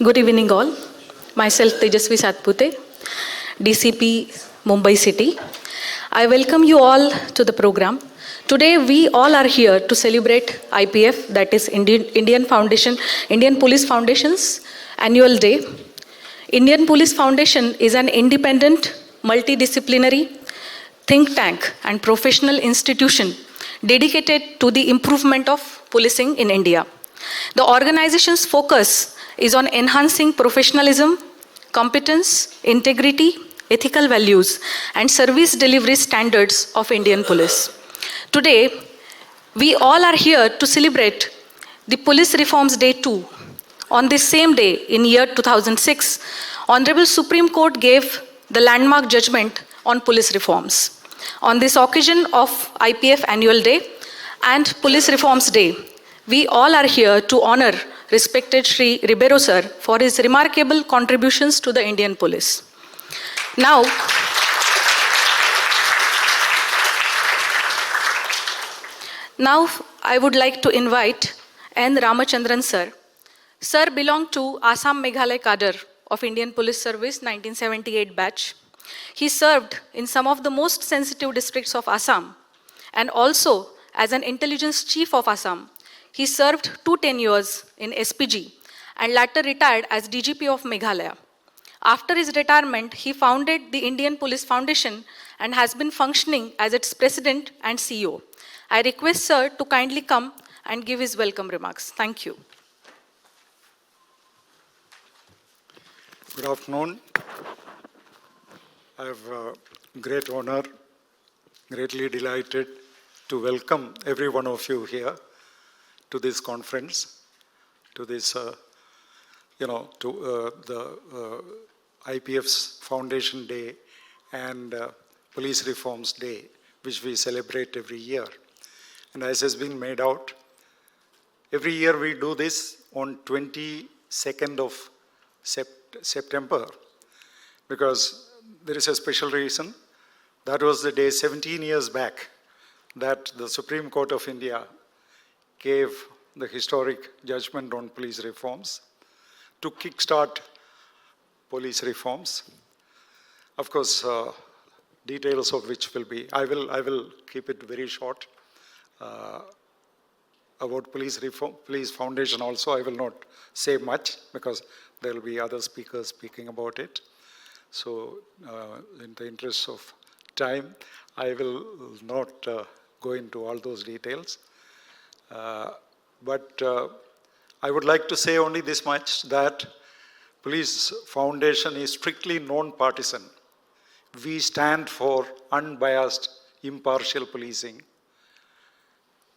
Good evening all. Myself Tejasvi Satpute, DCP Mumbai City. I welcome you all to the program. Today we all are here to celebrate IPF, that is Indian Police Foundation's annual day. Indian Police Foundation is an independent, multidisciplinary think tank and professional institution dedicated to the improvement of policing in India. The organization's focus is on enhancing professionalism, competence, integrity, ethical values, and service delivery standards of Indian police. Today, we all are here to celebrate the Police Reforms Day 2. On this same day, in year 2006, Honorable Supreme Court gave the landmark judgment on police reforms. On this occasion of IPF Annual Day and Police Reforms Day, we all are here to honor respected Shri Ribeiro sir for his remarkable contributions to the Indian police. Now, I would like to invite N. Ramachandran sir. Sir belonged to Assam Meghalaya cadre of Indian Police Service 1978 batch. He served in some of the most sensitive districts of Assam and also as an intelligence chief of Assam. He served 2 tenures in SPG and later retired as DGP of Meghalaya. After his retirement, he founded the Indian Police Foundation and has been functioning as its president and CEO. I request sir to kindly come and give his welcome remarks. Thank you. Good afternoon. I have great honor, greatly delighted to welcome every one of you here to this conference, to this, the IPF's Foundation Day and Police Reforms Day, which we celebrate every year. And as has been made out, every year we do this on 22nd of September, because there is a special reason. That was the day 17 years back that the Supreme Court of India gave the historic judgment on police reforms to kickstart police reforms. Of course, details of which will be, I will keep it very short. About police foundation also, I will not say much because there will be other speakers speaking about it. So in the interest of time, I will not go into all those details. But I would like to say only this much, that Police Foundation is strictly non-partisan. We stand for unbiased, impartial policing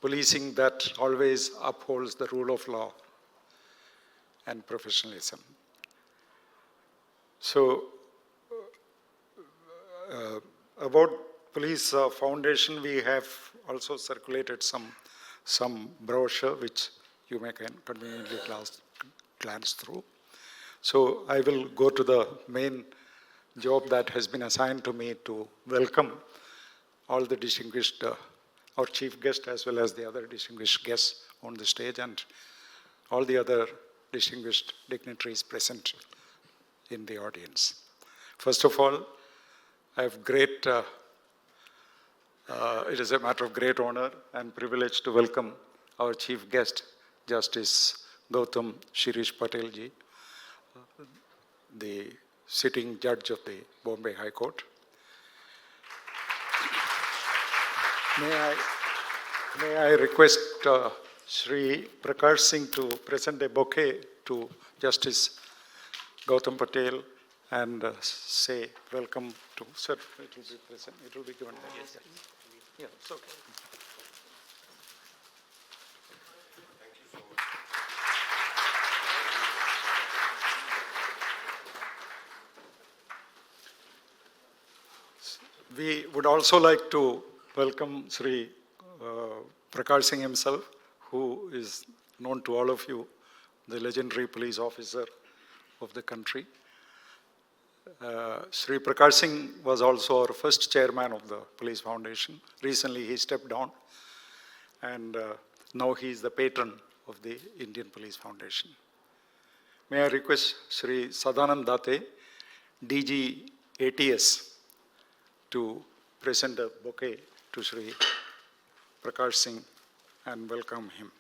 that always upholds the rule of law and professionalism. So, about Police Foundation, we have also circulated some brochure which you may conveniently glance through. So I will go to the main job that has been assigned to me to welcome all the distinguished, our chief guest as well as the other distinguished guests on the stage and all the other distinguished dignitaries present in the audience. First of all, I have it is a matter of great honor and privilege to welcome our chief guest, Justice Gautam Shirish Patel ji, the sitting judge of the Bombay High Court. May I request Shri Prakash Singh to present a bouquet to Justice Gautam Patel and say welcome to, sir, it will be present, it will be given. Yes, yeah, it's okay. Thank you so much. We would also like to welcome Sri Prakash Singh himself, who is known to all of you, the legendary police officer of the country. Sri Prakash Singh was also our first chairman of the Police Foundation. Recently he stepped down and now he is the patron of the Indian Police Foundation. May I request Shri Sadanand Date, DG ATS, to present a bouquet to Shri Prakash Singh and welcome him.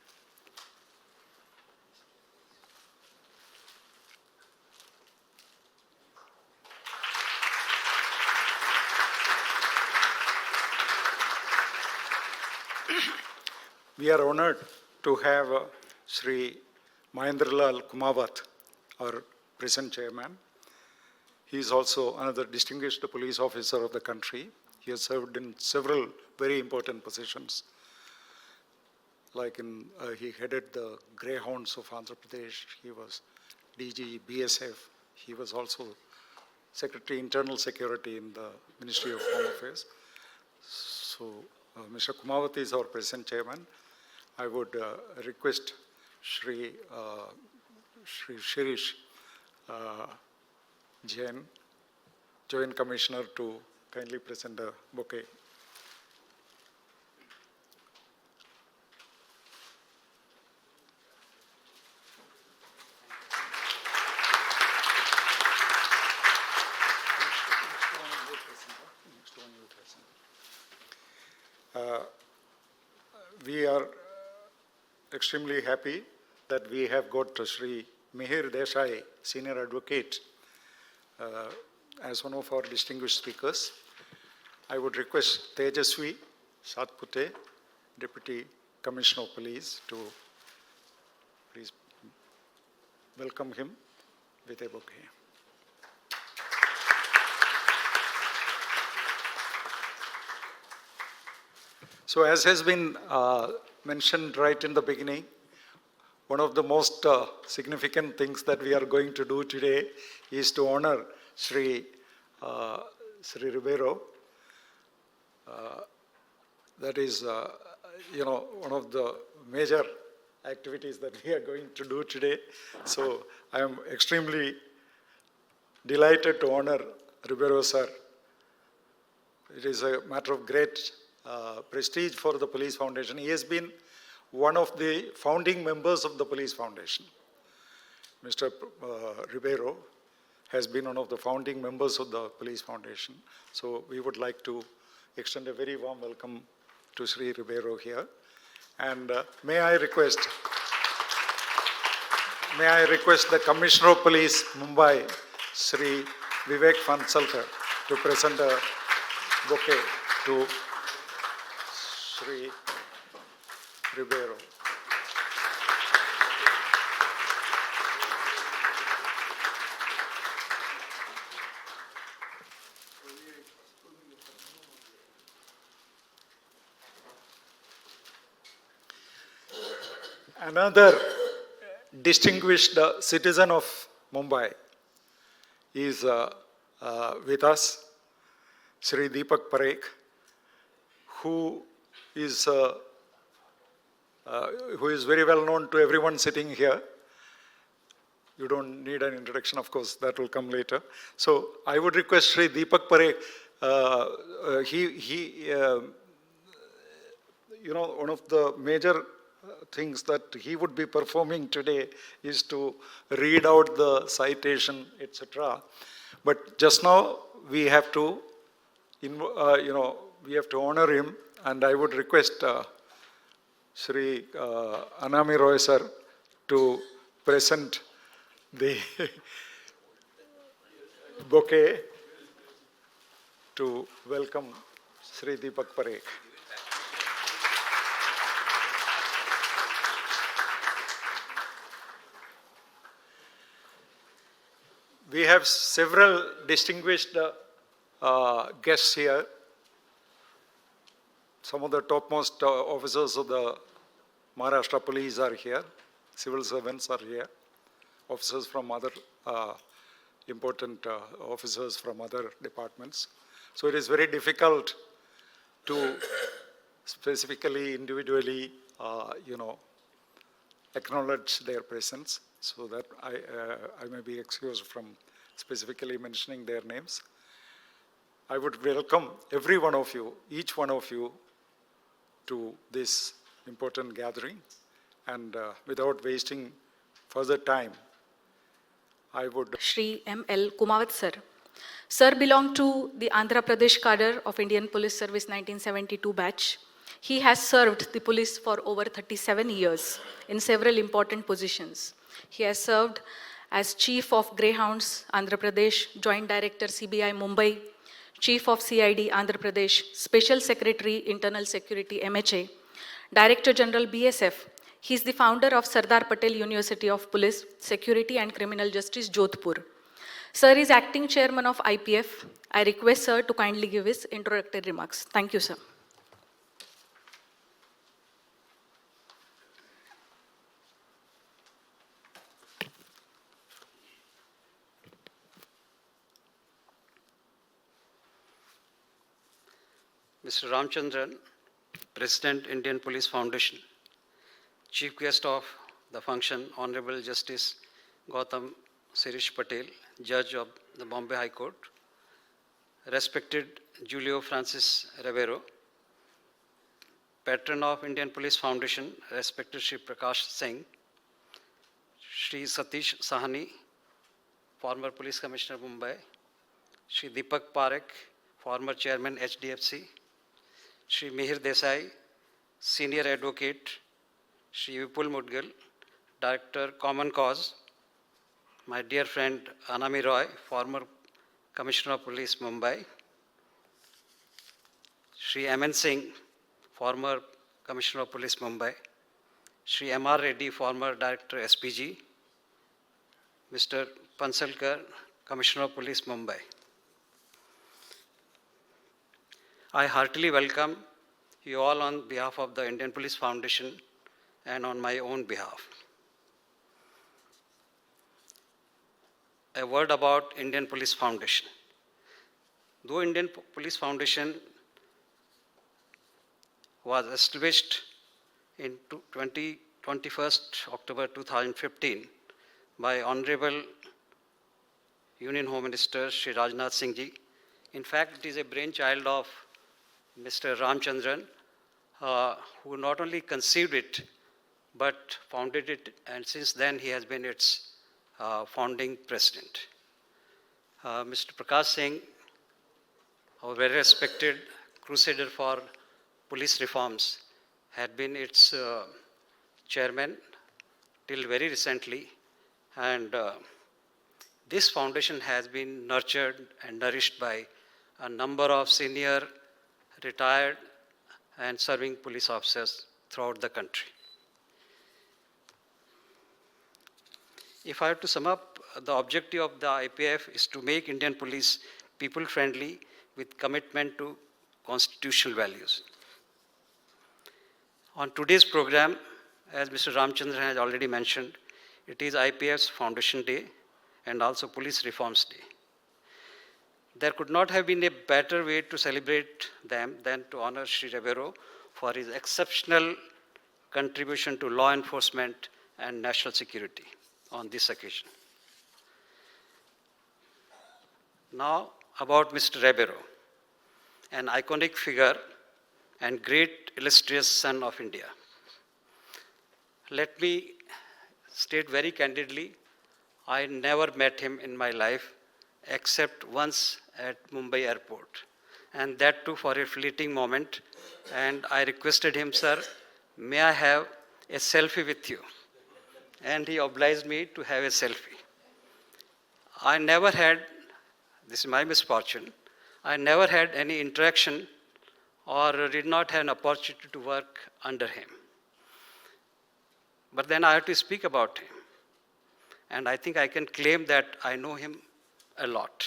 We are honored to have Shri Mahendralal Kumawat, our present chairman. He is also another distinguished police officer of the country. He has served in several very important positions. Like he headed the Greyhounds of Andhra Pradesh. He was DG BSF. He was also Secretary Internal Security in the Ministry of Home Affairs. So Mr. Kumawat is our present chairman. I would request Shri Shirish Jain, Joint Commissioner, to kindly present a bouquet. We are extremely happy that we have got Shri Mihir Desai, Senior Advocate, as one of our distinguished speakers. I would request Tejasvi Satpute, Deputy Commissioner of Police, to please welcome him with a bouquet. So as has been mentioned right in the beginning, one of the most significant things that we are going to do today is to honor Sri Ribeiro. That is, one of the major activities that we are going to do today. So I am extremely delighted to honor Ribeiro sir. It is a matter of great prestige for the Police Foundation. He has been one of the founding members of the Police Foundation. Mr. Ribeiro has been one of the founding members of the Police Foundation. So we would like to extend a very warm welcome to Sri Ribeiro here. And may I request the Commissioner of Police, Mumbai, Sri Vivek Fansalkar, to present a bouquet to Sri Ribeiro. Another distinguished citizen of Mumbai is with us, Sri Deepak Parekh, who is very well known to everyone sitting here. You don't need an introduction, of course, that will come later. So I would request Sri Deepak Parekh, one of the major things that he would be performing today is to read out the citation, etc. But just now we have to, honor him, and I would request Sri Anami Roy sir to present the bouquet to welcome Sri Deepak Parekh. We have several distinguished guests here. Some of the topmost officers of the Maharashtra Police are here. Civil servants are here. Officers from other important officers from other departments. So it is very difficult to specifically, individually, acknowledge their presence, so that I may be excused from specifically mentioning their names. I would welcome every one of you, each one of you, to this important gathering. And without wasting further time, I would Shri M.L. Kumawat sir. Sir belonged to the Andhra Pradesh cadre of Indian Police Service 1972 batch. He has served the police for over 37 years in several important positions. He has served as Chief of Greyhounds, Andhra Pradesh, Joint Director CBI Mumbai, Chief of CID Andhra Pradesh, Special Secretary Internal Security MHA, Director General BSF. He is the founder of Sardar Patel University of Police, Security and Criminal Justice, Jodhpur. Sir is acting chairman of IPF. I request sir to kindly give his introductory remarks. Thank you, sir. Mr. Ramchandran, President, Indian Police Foundation, Chief Guest of the function, Honorable Justice Gautam Sirish Patel, Judge of the Bombay High Court, respected Julio Francis Rivero, Patron of Indian Police Foundation, respected Shri Prakash Singh, Shri Satish Sahani, former Police Commissioner Mumbai, Shri Deepak Parekh, former Chairman HDFC, Shri Mihir Desai, Senior Advocate, Shri Vipul Mudgal, Director Common Cause, my dear friend Anami Roy, former Commissioner of Police Mumbai, Shri M.N. Singh, former Commissioner of Police Mumbai, Shri M.R. Reddy, former Director SPG, Mr. Pansalkar, Commissioner of Police Mumbai. I heartily welcome you all on behalf of the Indian Police Foundation and on my own behalf. A word about Indian Police Foundation. Though Indian Police Foundation was established in 21st October 2015 by Honorable Union Home Minister Shri Rajnath Singh ji. In fact, it is a brainchild of Mr. Ramchandran, who not only conceived it, but founded it, and since then he has been its founding president. Mr. Prakash Singh, our very respected crusader for police reforms, had been its chairman till very recently, and this foundation has been nurtured and nourished by a number of senior, retired, and serving police officers throughout the country. If I have to sum up, the objective of the IPF is to make Indian police people-friendly with commitment to constitutional values. On today's program, as Mr. Ramchandran has already mentioned, it is IPF's Foundation Day and also Police Reforms Day. There could not have been a better way to celebrate them than to honor Shri Rivero for his exceptional contribution to law enforcement and national security on this occasion. Now about Mr. Rivero, an iconic figure and great illustrious son of India. Let me state very candidly, I never met him in my life except once at Mumbai airport, and that too for a fleeting moment, and I requested him, sir, may I have a selfie with you? And he obliged me to have a selfie. I never had, this is my misfortune, I never had any interaction or did not have an opportunity to work under him. But then I have to speak about him. And I think I can claim that I know him a lot.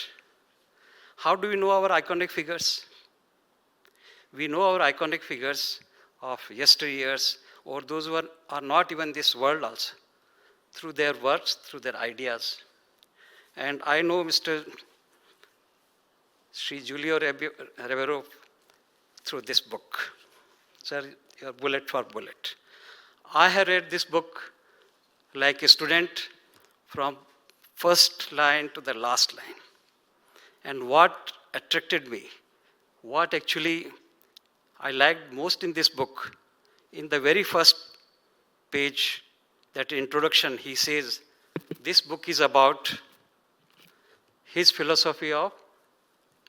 How do we know our iconic figures? We know our iconic figures of yesteryears, or those who are not even this world also, through their works, through their ideas. And I know Mr. Sri Julio Rivero through this book. Sir, your bullet for bullet. I have read this book like a student from first line to the last line. And what attracted me, what actually I liked most in this book, in the very first page, that introduction, he says, this book is about his philosophy of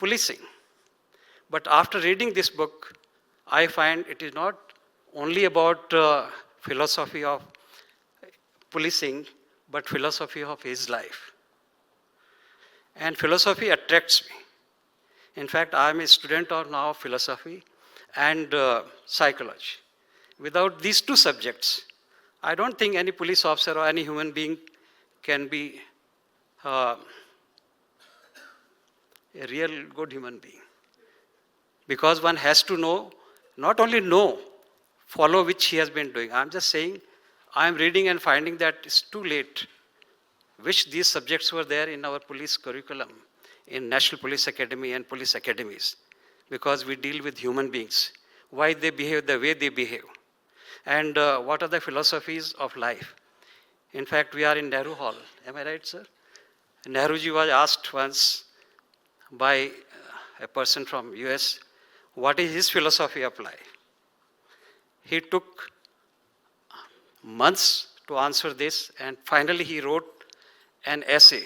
policing. But after reading this book, I find it is not only about philosophy of policing, but philosophy of his life. And philosophy attracts me. In fact, I am a student of now philosophy and psychology. Without these two subjects, I don't think any police officer or any human being can be a real good human being. Because one has to know, not only know, follow which he has been doing. I'm just saying, I'm reading and finding that it's too late. Wish these subjects were there in our police curriculum, in National Police Academy and police academies, because we deal with human beings, why they behave the way they behave, and what are the philosophies of life. In fact, we are in Nehru Hall. Am I right, sir? Nehruji was asked once by a person from US, what is his philosophy of life? He took months to answer this, and finally he wrote an essay,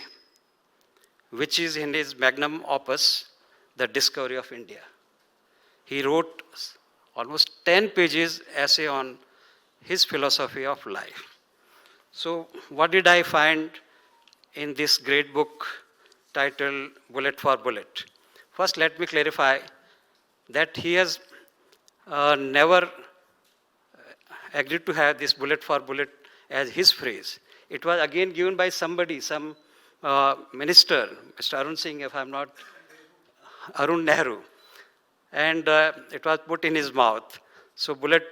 which is in his magnum opus, The Discovery of India. He wrote almost 10 pages essay on his philosophy of life. So what did I find in this great book titled Bullet for Bullet? First, let me clarify that he has never agreed to have this bullet for bullet as his phrase. It was again given by somebody, some minister, Mr. Arun Singh, if I'm not, Arun Nehru. And it was put in his mouth. So bullet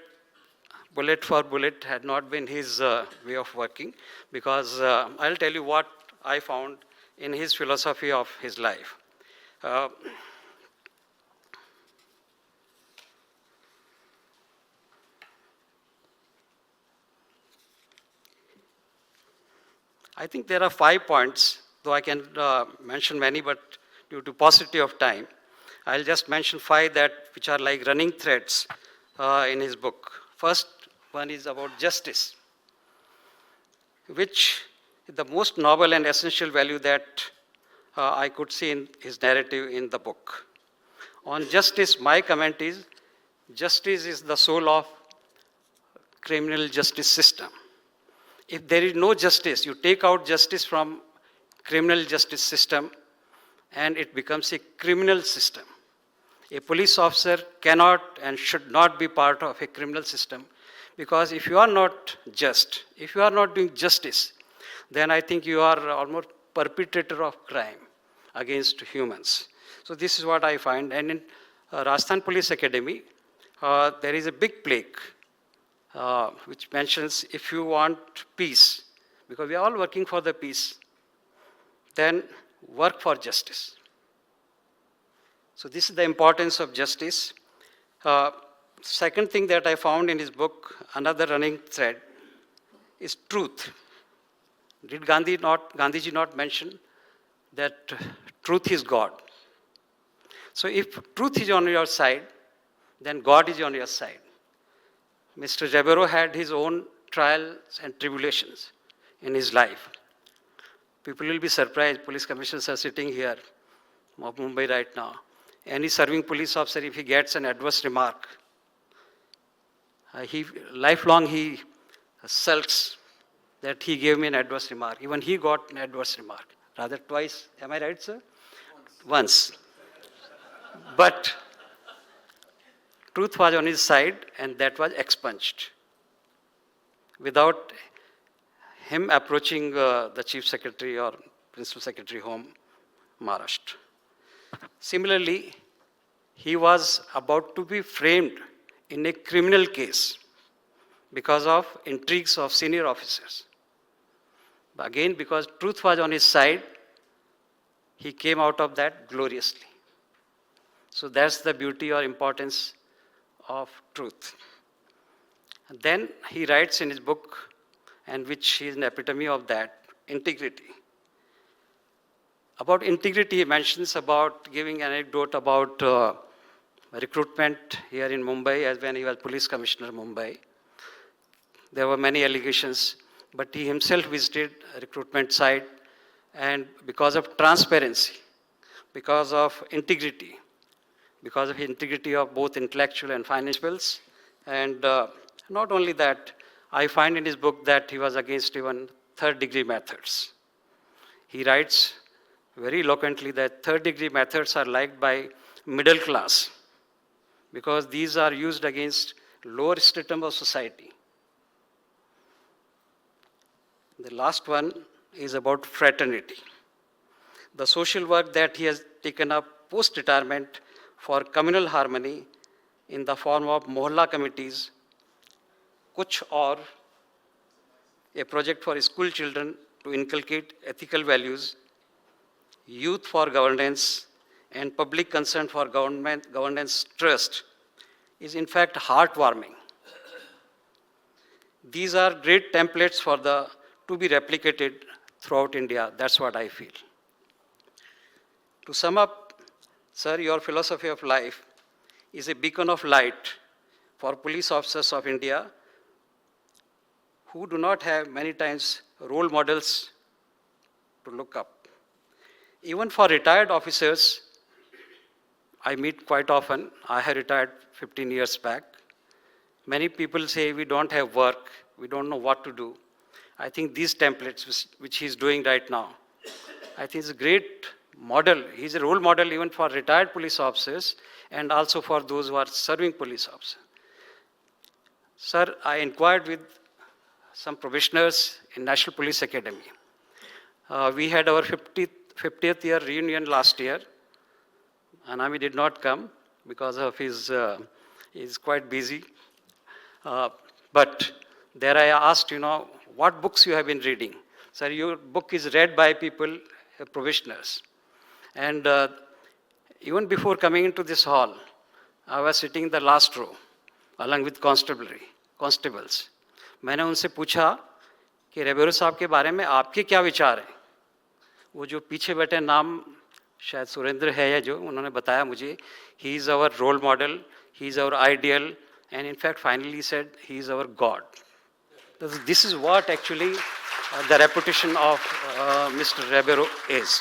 for bullet had not been his way of working, because I'll tell you what I found in his philosophy of his life. I think there are 5 points, though I can mention many, but due to paucity of time, I'll just mention 5 that which are like running threads in his book. First one is about justice, which is the most noble and essential value that I could see in his narrative in the book. On justice, my comment is, justice is the soul of criminal justice system. If there is no justice, you take out justice from criminal justice system and it becomes a criminal system. A police officer cannot and should not be part of a criminal system, because if you are not just, if you are not doing justice, then I think you are almost perpetrator of crime against humans. So this is what I find. And in Rajasthan Police Academy, there is a big plaque which mentions, if you want peace, because we are all working for the peace, then work for justice. So this is the importance of justice. Second thing that I found in his book, another running thread, is truth. Did Gandhiji not mention that truth is God? So if truth is on your side, then God is on your side. Mr. Jabero had his own trials and tribulations in his life. People will be surprised, police commissioners are sitting here of Mumbai right now. Any serving police officer, if he gets an adverse remark, lifelong he sulks that he gave me an adverse remark. Even he got an adverse remark, rather twice. Am I right, sir? Once. But truth was on his side, and that was expunged without him approaching the chief secretary or principal secretary home, Maharashtra. Similarly, he was about to be framed in a criminal case because of intrigues of senior officers. But again, because truth was on his side, he came out of that gloriously. So that's the beauty or importance of truth. And then he writes in his book, and which is an epitome of that, integrity. About integrity, he mentions about giving an anecdote about recruitment here in Mumbai, as when he was police commissioner of Mumbai. There were many allegations, but he himself visited a recruitment site and because of transparency, because of integrity of both intellectual and financial. And not only that, I find in his book that he was against even third-degree methods. He writes very eloquently that third-degree methods are liked by middle class because these are used against lower stratum of society. The last one is about fraternity. The social work that he has taken up post-retirement for communal harmony in the form of mohalla committees, kuch aur, a project for school children to inculcate ethical values, youth for governance, and public concern for governance trust is in fact heartwarming. These are great templates to be replicated throughout India. That's what I feel. To sum up, sir, your philosophy of life is a beacon of light for police officers of India who do not have many times role models to look up. Even for retired officers, I meet quite often. I have retired 15 years back. Many people say we don't have work, we don't know what to do. I think these templates, which he's doing right now, I think is a great model. He's a role model even for retired police officers and also for those who are serving police officers. Sir, I inquired with some probationers in National Police Academy. We had our 50th year reunion last year. Anami did not come because of he's quite busy. But there I asked, what books you have been reading? Sir, your book is read by people, probationers. And even before coming into this hall, I was sitting in the last row, along with constables. मैंने उनसे पूछा कि रेबेरो साहब के बारे में आपके क्या विचार हैं? वो जो पीछे बैठे नाम शायद सुरेंद्र है या जो उन्होंने बताया मुझे, he is our role model, he is our ideal, and in fact finally said he is our God. This is what actually the reputation of Mr. Ribeiro is.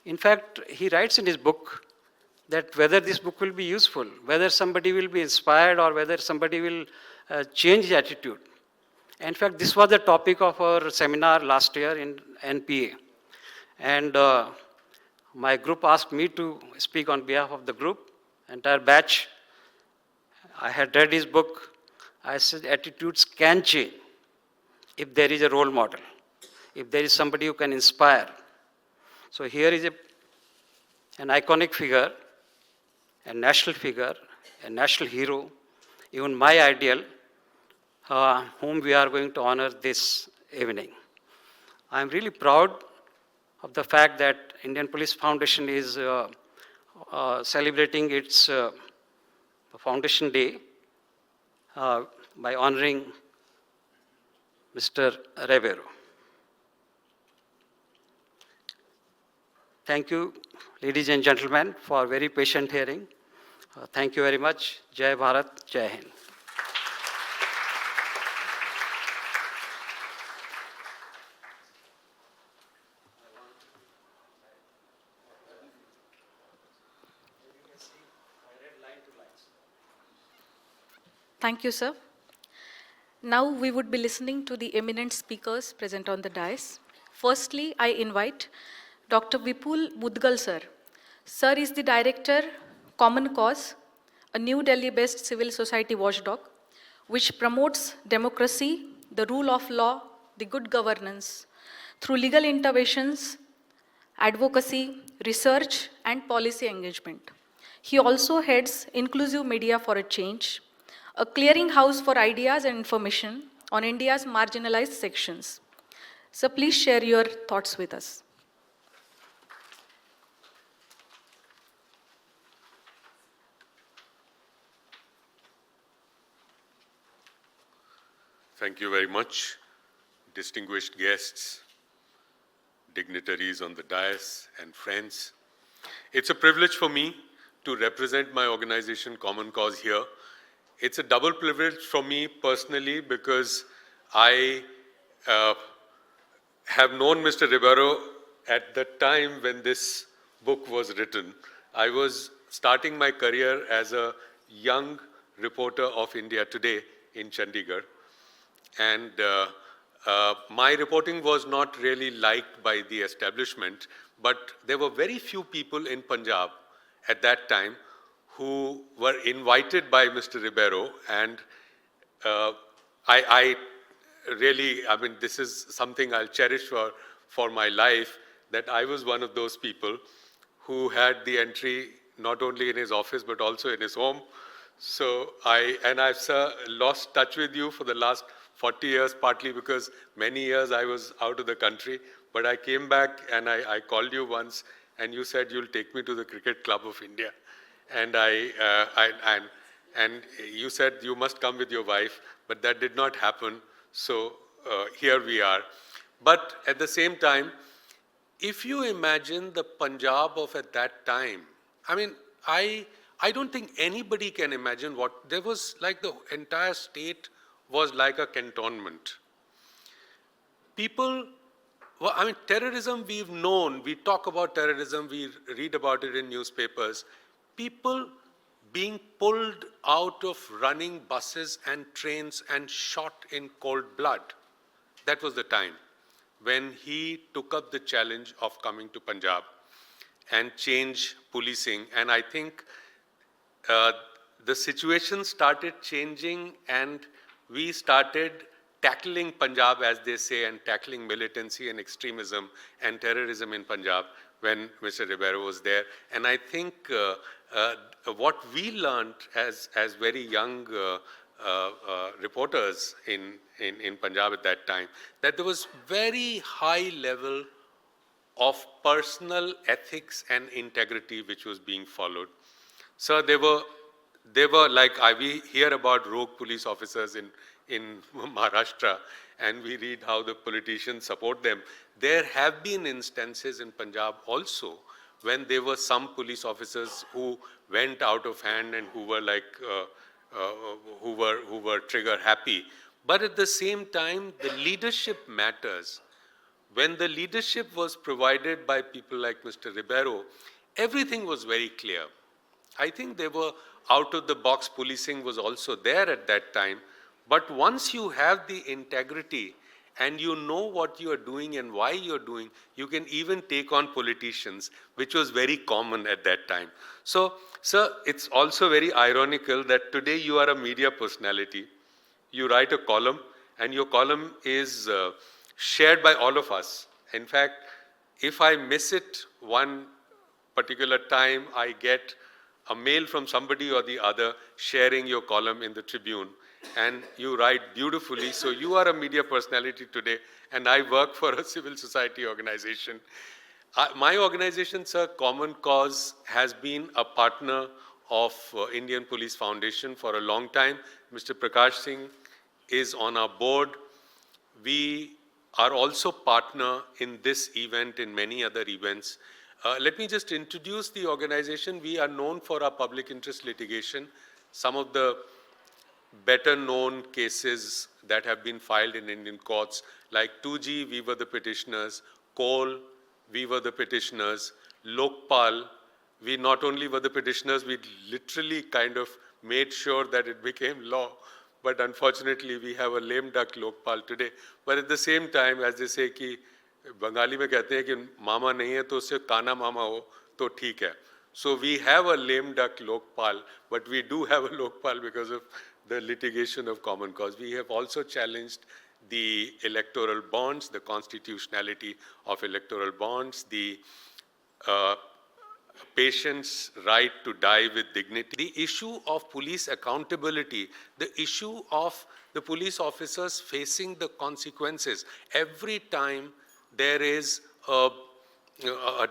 In fact, he writes in his book that whether this book will be useful, whether somebody will be inspired or whether somebody will change attitude. In fact, this was the topic of our seminar last year in NPA. And my group asked me to speak on behalf of the group, entire batch. I had read his book. I said attitudes can change if there is a role model, if there is somebody who can inspire. So here is an iconic figure, a national hero, even my ideal, whom we are going to honor this evening. I am really proud of the fact that Indian Police Foundation is celebrating its Foundation Day by honoring Mr. Ribeiro. Thank you, ladies and gentlemen, for very patient hearing. Thank you very much. Jai Bharat, Jai Hind. Thank you, sir. Now we would be listening to the eminent speakers present on the dais. Firstly, I invite Dr. Vipul Budgal, sir. Sir is the director, Common Cause, a New Delhi-based civil society watchdog, which promotes democracy, the rule of law, the good governance, through legal interventions, advocacy, research, and policy engagement. He also heads Inclusive Media for a Change, a clearinghouse for ideas and information on India's marginalized sections. So please share your thoughts with us. Thank you very much, distinguished guests, dignitaries on the dais, and friends. It's a privilege for me to represent my organization, Common Cause, here. It's a double privilege for me personally because I have known Mr. Ribeiro at the time when this book was written. I was starting my career as a young reporter of India Today in Chandigarh. And my reporting was not really liked by the establishment, but there were very few people in Punjab at that time who were invited by Mr. Ribeiro, and I really, I mean, this is something I'll cherish for my life, that I was one of those people who had the entry not only in his office but also in his home. So I've lost touch with you for the last 40 years, partly because many years I was out of the country, but I came back and I called you once and you said you'll take me to the Cricket Club of India. And and you said you must come with your wife, but that did not happen. So here we are. But at the same time, if you imagine the Punjab of at that time, I mean, I don't think anybody can imagine what, there was like the entire state was like a cantonment. People, well, I mean, terrorism we've known, we talk about terrorism, we read about it in newspapers. People being pulled out of running buses and trains and shot in cold blood. That was the time when he took up the challenge of coming to Punjab and change policing. And I think the situation started changing and we started tackling Punjab, as they say, and tackling militancy and extremism and terrorism in Punjab when Mr. Ribeiro was there. And I think what we learned as very young reporters in Punjab at that time, that there was very high level of personal ethics and integrity which was being followed. So they were like, we hear about rogue police officers in Maharashtra, and we read how the politicians support them. There have been instances in Punjab also when there were some police officers who went out of hand and who were like, who were trigger happy. But at the same time, the leadership matters. When the leadership was provided by people like Mr. Ribeiro, everything was very clear. I think there were out-of-the-box policing was also there at that time. But once you have the integrity and you know what you are doing and why you are doing, you can even take on politicians, which was very common at that time. So, sir, it's also very ironical that today you are a media personality. You write a column, and your column is shared by all of us. In fact, if I miss it one particular time, I get a mail from somebody or the other sharing your column in the Tribune. And you write beautifully. So you are a media personality today, and I work for a civil society organization. My organization, sir, Common Cause, has been a partner of Indian Police Foundation for a long time. Mr. Prakash Singh is on our board. We are also partner in this event, in many other events. Let me just introduce the organization. We are known for our public interest litigation. Some of the better known cases that have been filed in Indian courts, like 2G, we were the petitioners. Coal, we were the petitioners. Lokpal, we not only were the petitioners, we literally kind of made sure that it became law. But unfortunately, we have a lame duck Lokpal today. But at the same time, as they say कि बंगाली में कहते हैं कि मामा नहीं है तो उससे काना मामा हो तो ठीक है. So we have a lame duck Lokpal, but we do have a Lokpal because of the litigation of Common Cause. We have also challenged the electoral bonds, the constitutionality of electoral bonds, the patient's right to die with dignity, the issue of police accountability, the issue of the police officers facing the consequences. Every time there is a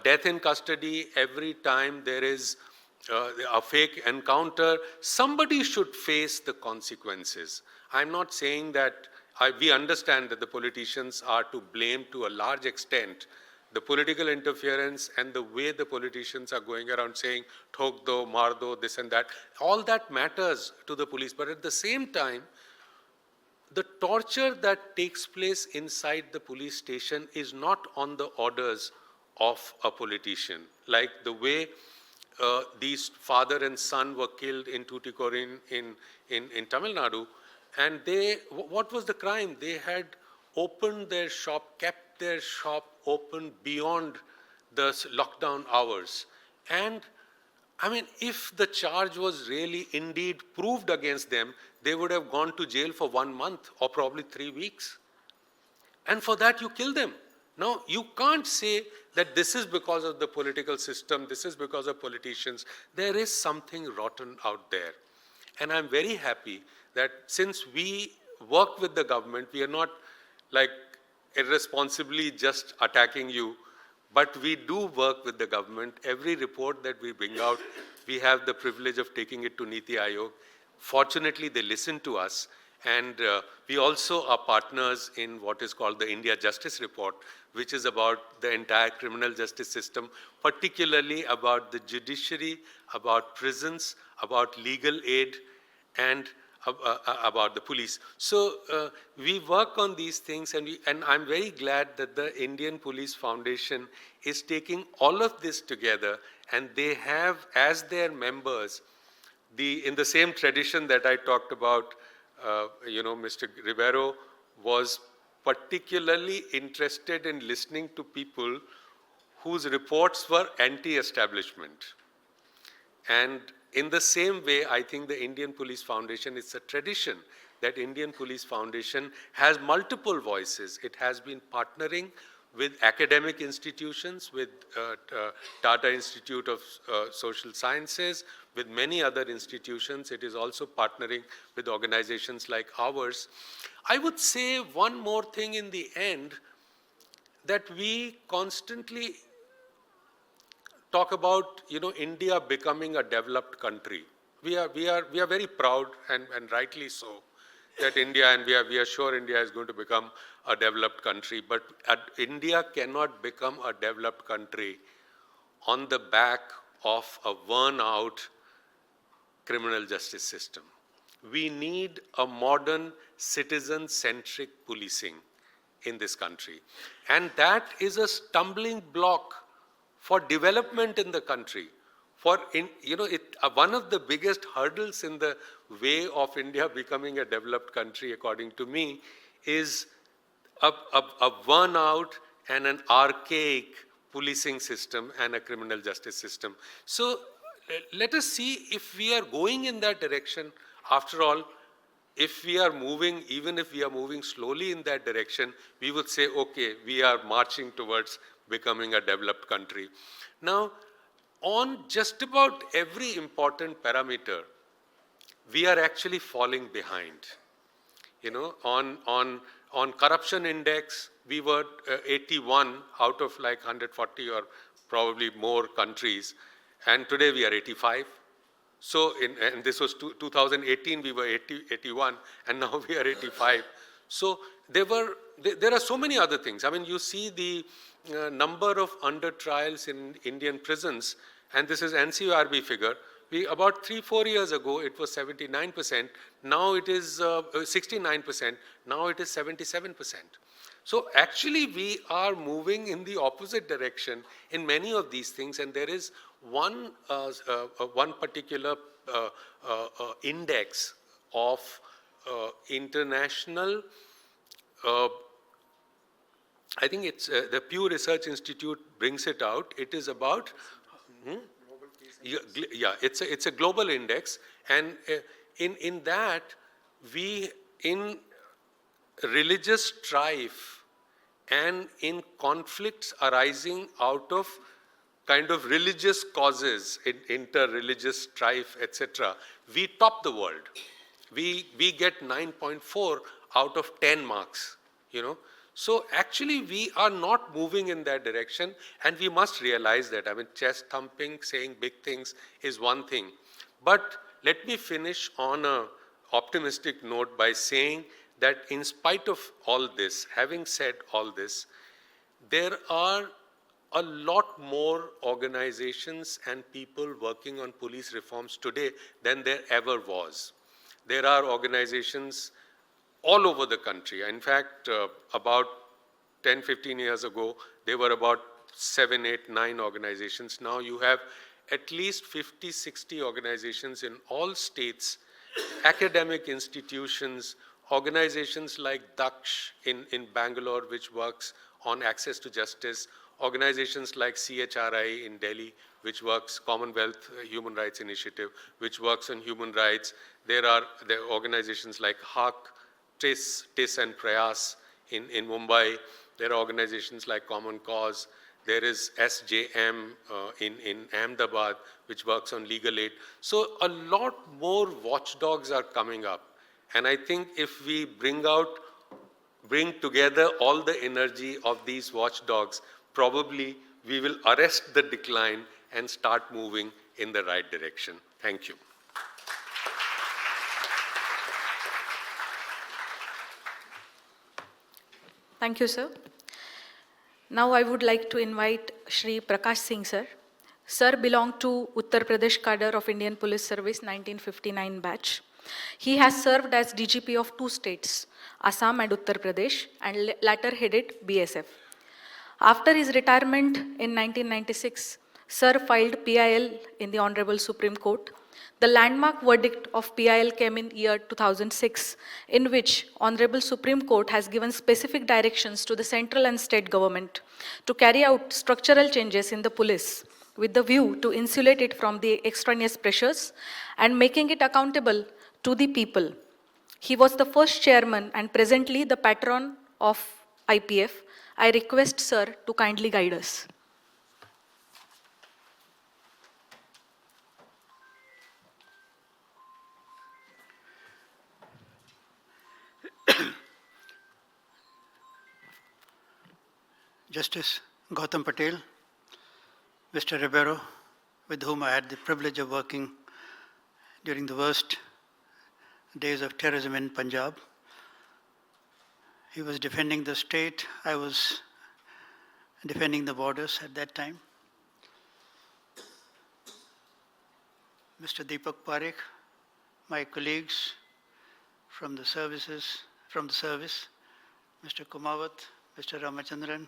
death in custody, every time there is a fake encounter, somebody should face the consequences. I'm not saying that, we understand that the politicians are to blame to a large extent. The political interference and the way the politicians are going around saying, thok do, maar do, this and that, all that matters to the police. But at the same time, the torture that takes place inside the police station is not on the orders of a politician, like the way these father and son were killed in Tuticorin in Tamil Nadu. And what was the crime? They had opened their shop, kept their shop open beyond the lockdown hours. And I mean, if the charge was really indeed proved against them, they would have gone to jail for 1 month or probably 3 weeks. And for that, you kill them. Now, you can't say that this is because of the political system, this is because of politicians. There is something rotten out there. And I'm very happy that since we work with the government, we are not like irresponsibly just attacking you, but we do work with the government. Every report that we bring out, we have the privilege of taking it to Niti Aayog. Fortunately, they listen to us. And we also are partners in what is called the India Justice Report, which is about the entire criminal justice system, particularly about the judiciary, about prisons, about legal aid, and about the police. So we work on these things, and I'm very glad that the Indian Police Foundation is taking all of this together, and they have as their members, in the same tradition that I talked about, Mr. Ribeiro was particularly interested in listening to people whose reports were anti-establishment. And in the same way, I think the Indian Police Foundation, it's a tradition that Indian Police Foundation has multiple voices. It has been partnering with academic institutions, with Tata Institute of Social Sciences, with many other institutions. It is also partnering with organizations like ours. I would say one more thing in the end, that we constantly talk about, India becoming a developed country. We are very proud, and rightly so, that India, and we are sure India is going to become a developed country, but India cannot become a developed country on the back of a worn-out criminal justice system. We need a modern, citizen-centric policing in this country. And that is a stumbling block for development in the country. One of the biggest hurdles in the way of India becoming a developed country, according to me, is a worn-out and an archaic policing system and a criminal justice system. So let us see if we are going in that direction. After all, if we are moving, even if we are moving slowly in that direction, we would say, okay, we are marching towards becoming a developed country. Now, on just about every important parameter, we are actually falling behind. On corruption index, we were 81 out of like 140 or probably more countries, and today we are 85. So, and this was 2018, we were 81, and now we are 85. So there are so many other things. I mean, you see the number of under trials in Indian prisons, and this is NCRB figure. About 3-4 years ago, it was 79%. Now it is 69%. Now it is 77%. So actually, we are moving in the opposite direction in many of these things, and there is one particular index of international. I think it's the Pew Research Institute brings it out. It is about. Yeah, it's a global index, and in that in religious strife and in conflicts arising out of kind of religious causes, inter-religious strife, etc., we top the world. We get 9.4 out of 10 marks, So actually, we are not moving in that direction, and we must realize that. I mean, chest thumping, saying big things is one thing. But let me finish on an optimistic note by saying that in spite of all this, having said all this, there are a lot more organizations and people working on police reforms today than there ever was. There are organizations all over the country. In fact, about 10, 15 years ago, there were about 7, 8, 9 organizations. Now you have at least 50, 60 organizations in all states, academic institutions, organizations like Daksh in Bangalore, which works on access to justice, organizations like CHRI in Delhi, which works, Commonwealth Human Rights Initiative, which works on human rights. There are organizations like HAK, TIS and Prayas in Mumbai. There are organizations like Common Cause. There is SJM in Ahmedabad, which works on legal aid. So a lot more watchdogs are coming up. And I think if we bring together all the energy of these watchdogs, probably we will arrest the decline and start moving in the right direction. Thank you. Thank you, sir. Now I would like to invite Shri Prakash Singh, sir. Sir belonged to Uttar Pradesh cadre of Indian Police Service 1959 batch. He has served as DGP of 2 states, Assam and Uttar Pradesh, and latter headed BSF. After his retirement in 1996, Sir filed PIL in the Honorable Supreme Court. The landmark verdict of PIL came in year 2006, in which Honorable Supreme Court has given specific directions to the central and state government to carry out structural changes in the police with the view to insulate it from the extraneous pressures and making it accountable to the people. He was the first chairman and presently the patron of IPF. I request Sir to kindly guide us. Justice Gautam Patel, Mr. Ribeiro, with whom I had the privilege of working during the worst days of terrorism in Punjab. He was defending the state, I was defending the borders at that time. Mr. Deepak Parekh, my colleagues from the service, Mr. Kumawat, Mr. Ramachandran,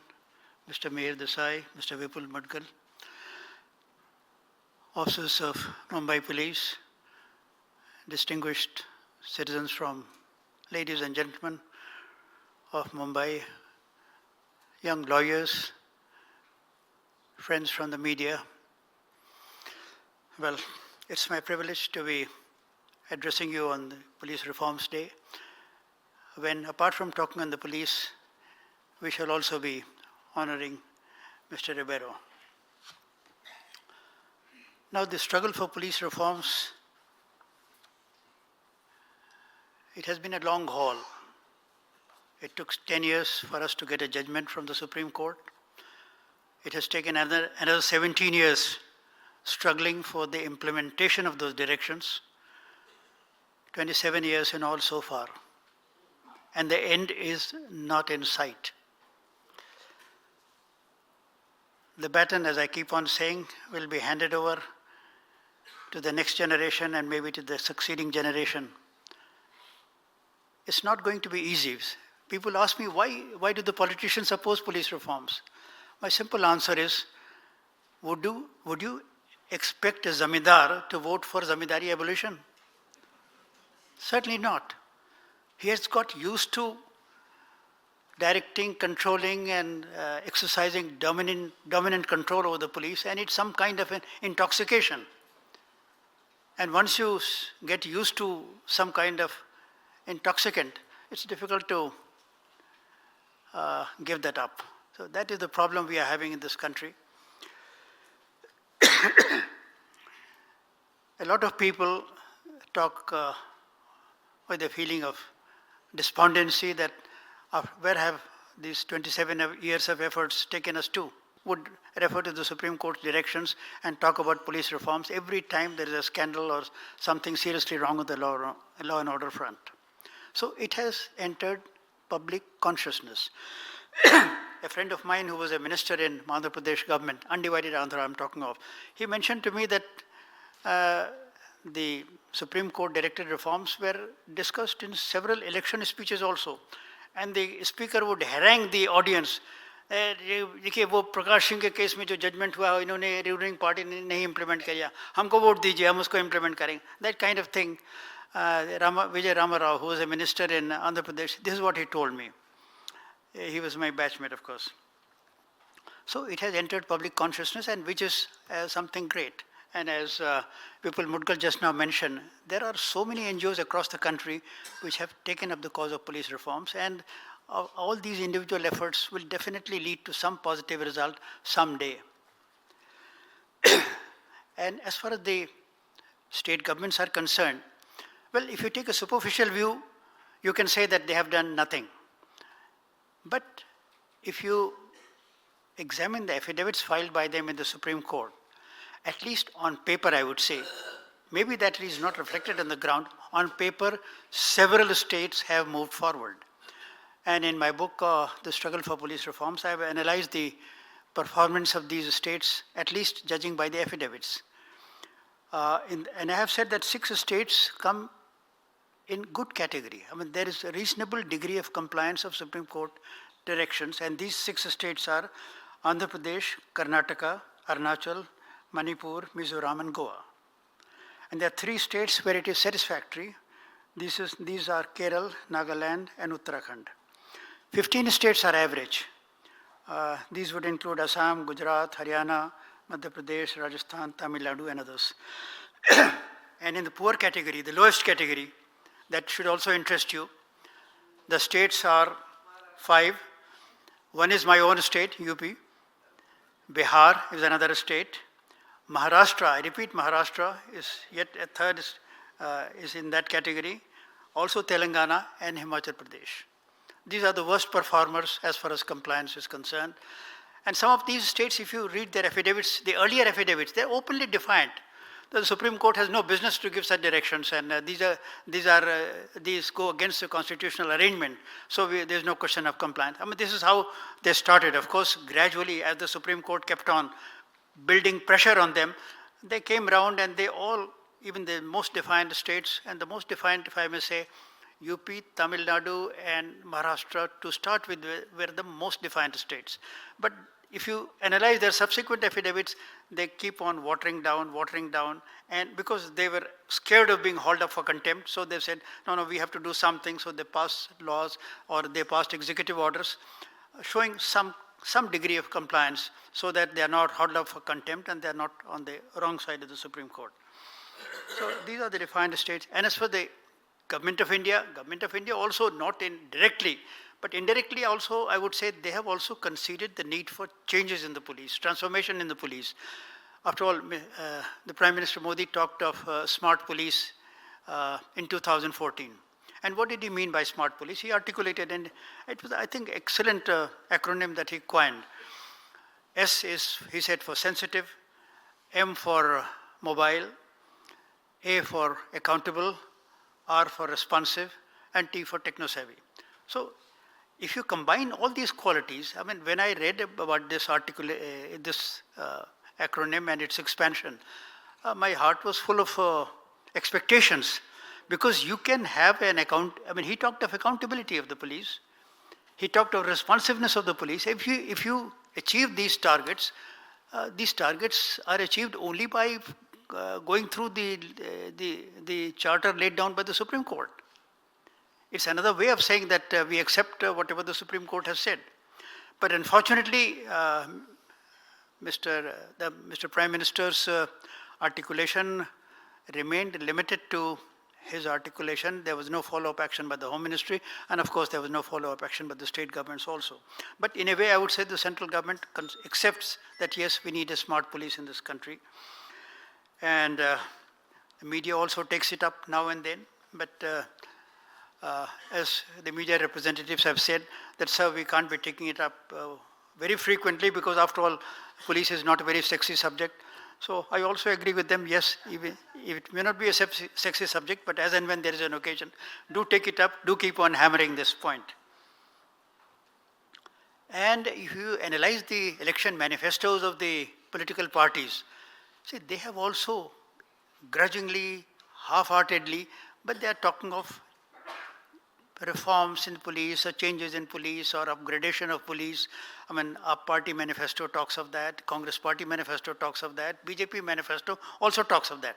Mr. Meher Desai, Mr. Vipul Madkal, officers of Mumbai Police, distinguished citizens from ladies and gentlemen of Mumbai, young lawyers, friends from the media. Well, it's my privilege to be addressing you on the Police Reforms Day, when apart from talking on the police, we shall also be honoring Mr. Ribeiro. Now, the struggle for police reforms, it has been a long haul. It took 10 years for us to get a judgment from the Supreme Court. It has taken another 17 years struggling for the implementation of those directions, 27 years in all so far. And the end is not in sight. The baton, as I keep on saying, will be handed over to the next generation and maybe to the succeeding generation. It's not going to be easy. People ask me, why do the politicians oppose police reforms? My simple answer is, would you expect a zamindar to vote for zamindari abolition? Certainly not. He has got used to directing, controlling, and exercising dominant control over the police, and it's some kind of an intoxication. And once you get used to some kind of intoxicant, it's difficult to give that up. So that is the problem we are having in this country. A lot of people talk with a feeling of despondency that where have these 27 years of efforts taken us to? Would refer to the Supreme Court's directions and talk about police reforms every time there is a scandal or something seriously wrong with the law and order front. So it has entered public consciousness. A friend of mine who was a minister in Madhya Pradesh government, undivided Andhra I'm talking of, he mentioned to me that the Supreme Court directed reforms were discussed in several election speeches also. And the speaker would harangue the audience. देखिए वो प्रकाश सिंह के case में जो judgement हुआ इन्होंने ruling party ने नहीं implement किया, हमको वोट दीजिए, हम उसको इम्प्लीमेंट करेंगे. That kind of thing. Vijay Rama Rao, who was a minister in Andhra Pradesh, this is what he told me. He was my batchmate, of course. So it has entered public consciousness, and which is something great. And as Vipul Mudgal just now mentioned, there are so many NGOs across the country which have taken up the cause of police reforms, and all these individual efforts will definitely lead to some positive result someday. And as far as the state governments are concerned, well, if you take a superficial view, you can say that they have done nothing. But if you examine the affidavits filed by them in the Supreme Court, at least on paper, I would say, maybe that is not reflected on the ground. On paper, several states have moved forward. And in my book, The Struggle for Police Reforms, I have analyzed the performance of these states, at least judging by the affidavits. And I have said that 6 states come in good category. I mean, there is a reasonable degree of compliance of Supreme Court directions, and these 6 states are Andhra Pradesh, Karnataka, Arunachal, Manipur, Mizoram, and Goa. And there are 3 states where it is satisfactory. These are Kerala, Nagaland, and Uttarakhand. 15 states are average. These would include Assam, Gujarat, Haryana, Madhya Pradesh, Rajasthan, Tamil Nadu, and others. And in the poor category, the lowest category, that should also interest you, the states are 5. One is my own state, UP. Bihar is another state. Maharashtra, I repeat, Maharashtra is yet a third, is in that category. Also Telangana and Himachal Pradesh. These are the worst performers as far as compliance is concerned. And some of these states, if you read their affidavits, the earlier affidavits, they're openly defiant. The Supreme Court has no business to give such directions, and these go against the constitutional arrangement. So there's no question of compliance. I mean, this is how they started. Of course, gradually, as the Supreme Court kept on building pressure on them, they came around, and they all, even the most defiant states, and the most defiant, if I may say, UP, Tamil Nadu, and Maharashtra, to start with, were the most defiant states. But if you analyze their subsequent affidavits, they keep on watering down, and because they were scared of being hauled up for contempt, so they said, no, we have to do something, so they passed laws, or they passed executive orders, showing some degree of compliance, so that they are not hauled up for contempt, and they are not on the wrong side of the Supreme Court. So these are the defined states. And as for the Government of India also not directly, but indirectly also, I would say they have also conceded the need for changes in the police, transformation in the police. After all, the Prime Minister Modi talked of smart police in 2014. And what did he mean by smart police? He articulated, and it was, I think, excellent acronym that he coined. S is, he said, for sensitive, M for mobile, A for accountable, R for responsive, and T for techno-savvy. So if you combine all these qualities, I mean, when I read about this acronym and its expansion, my heart was full of expectations, because you can have an he talked of accountability of the police. He talked of responsiveness of the police. If you achieve these targets are achieved only by going through the charter laid down by the Supreme Court. It's another way of saying that we accept whatever the Supreme Court has said. But unfortunately, Mr. Prime Minister's articulation remained limited to his articulation. There was no follow-up action by the Home Ministry, and of course there was no follow-up action by the state governments also. But in a way, I would say the central government accepts that yes, we need a smart police in this country. And the media also takes it up now and then, but as the media representatives have said, that sir, we can't be taking it up very frequently, because after all, police is not a very sexy subject. So I also agree with them, yes, it may not be a sexy subject, but as and when there is an occasion, do take it up, do keep on hammering this point. And if you analyze the election manifestos of the political parties, see, they have also grudgingly half-heartedly, but they are talking of reforms in police or changes in police or upgradation of police. I mean, our party manifesto talks of that, Congress party manifesto talks of that, BJP manifesto also talks of that.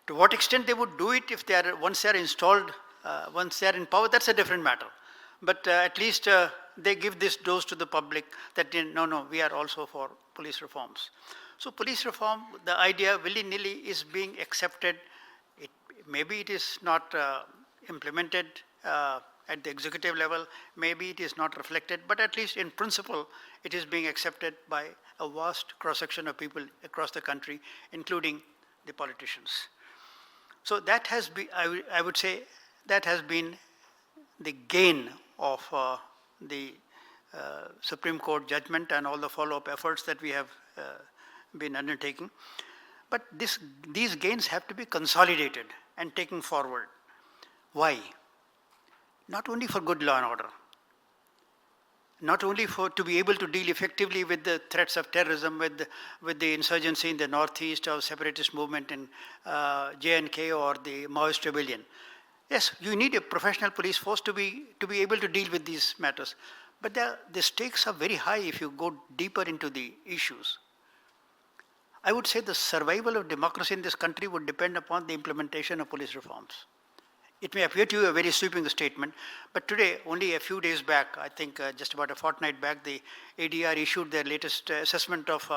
To what extent they would do it if they are, once they are installed, once they are in power, that's a different matter. But at least they give this dose to the public that no, we are also for police reforms. So police reform, the idea willy-nilly is being accepted. Maybe it is not implemented at the executive level, maybe it is not reflected, but at least in principle, it is being accepted by a vast cross-section of people across the country, including the politicians. So that has been, I would say, that has been the gain of the Supreme Court judgment and all the follow-up efforts that we have been undertaking. But these gains have to be consolidated and taken forward. Why? Not only for good law and order, not only to be able to deal effectively with the threats of terrorism, with the insurgency in the northeast or separatist movement in J&K or the Maoist rebellion. Yes, you need a professional police force to be able to deal with these matters. But the stakes are very high if you go deeper into the issues. I would say the survival of democracy in this country would depend upon the implementation of police reforms. It may appear to you a very sweeping statement, but today, only a few days back, I think just about a fortnight back, the ADR issued their latest assessment of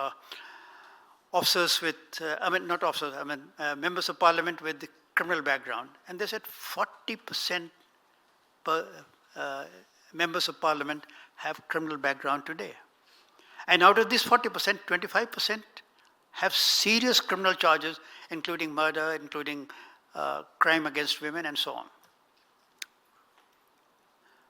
officers with, members of parliament with the criminal background. And they said 40% members of parliament have criminal background today. And out of this 40%, 25% have serious criminal charges, including murder, including crime against women, and so on.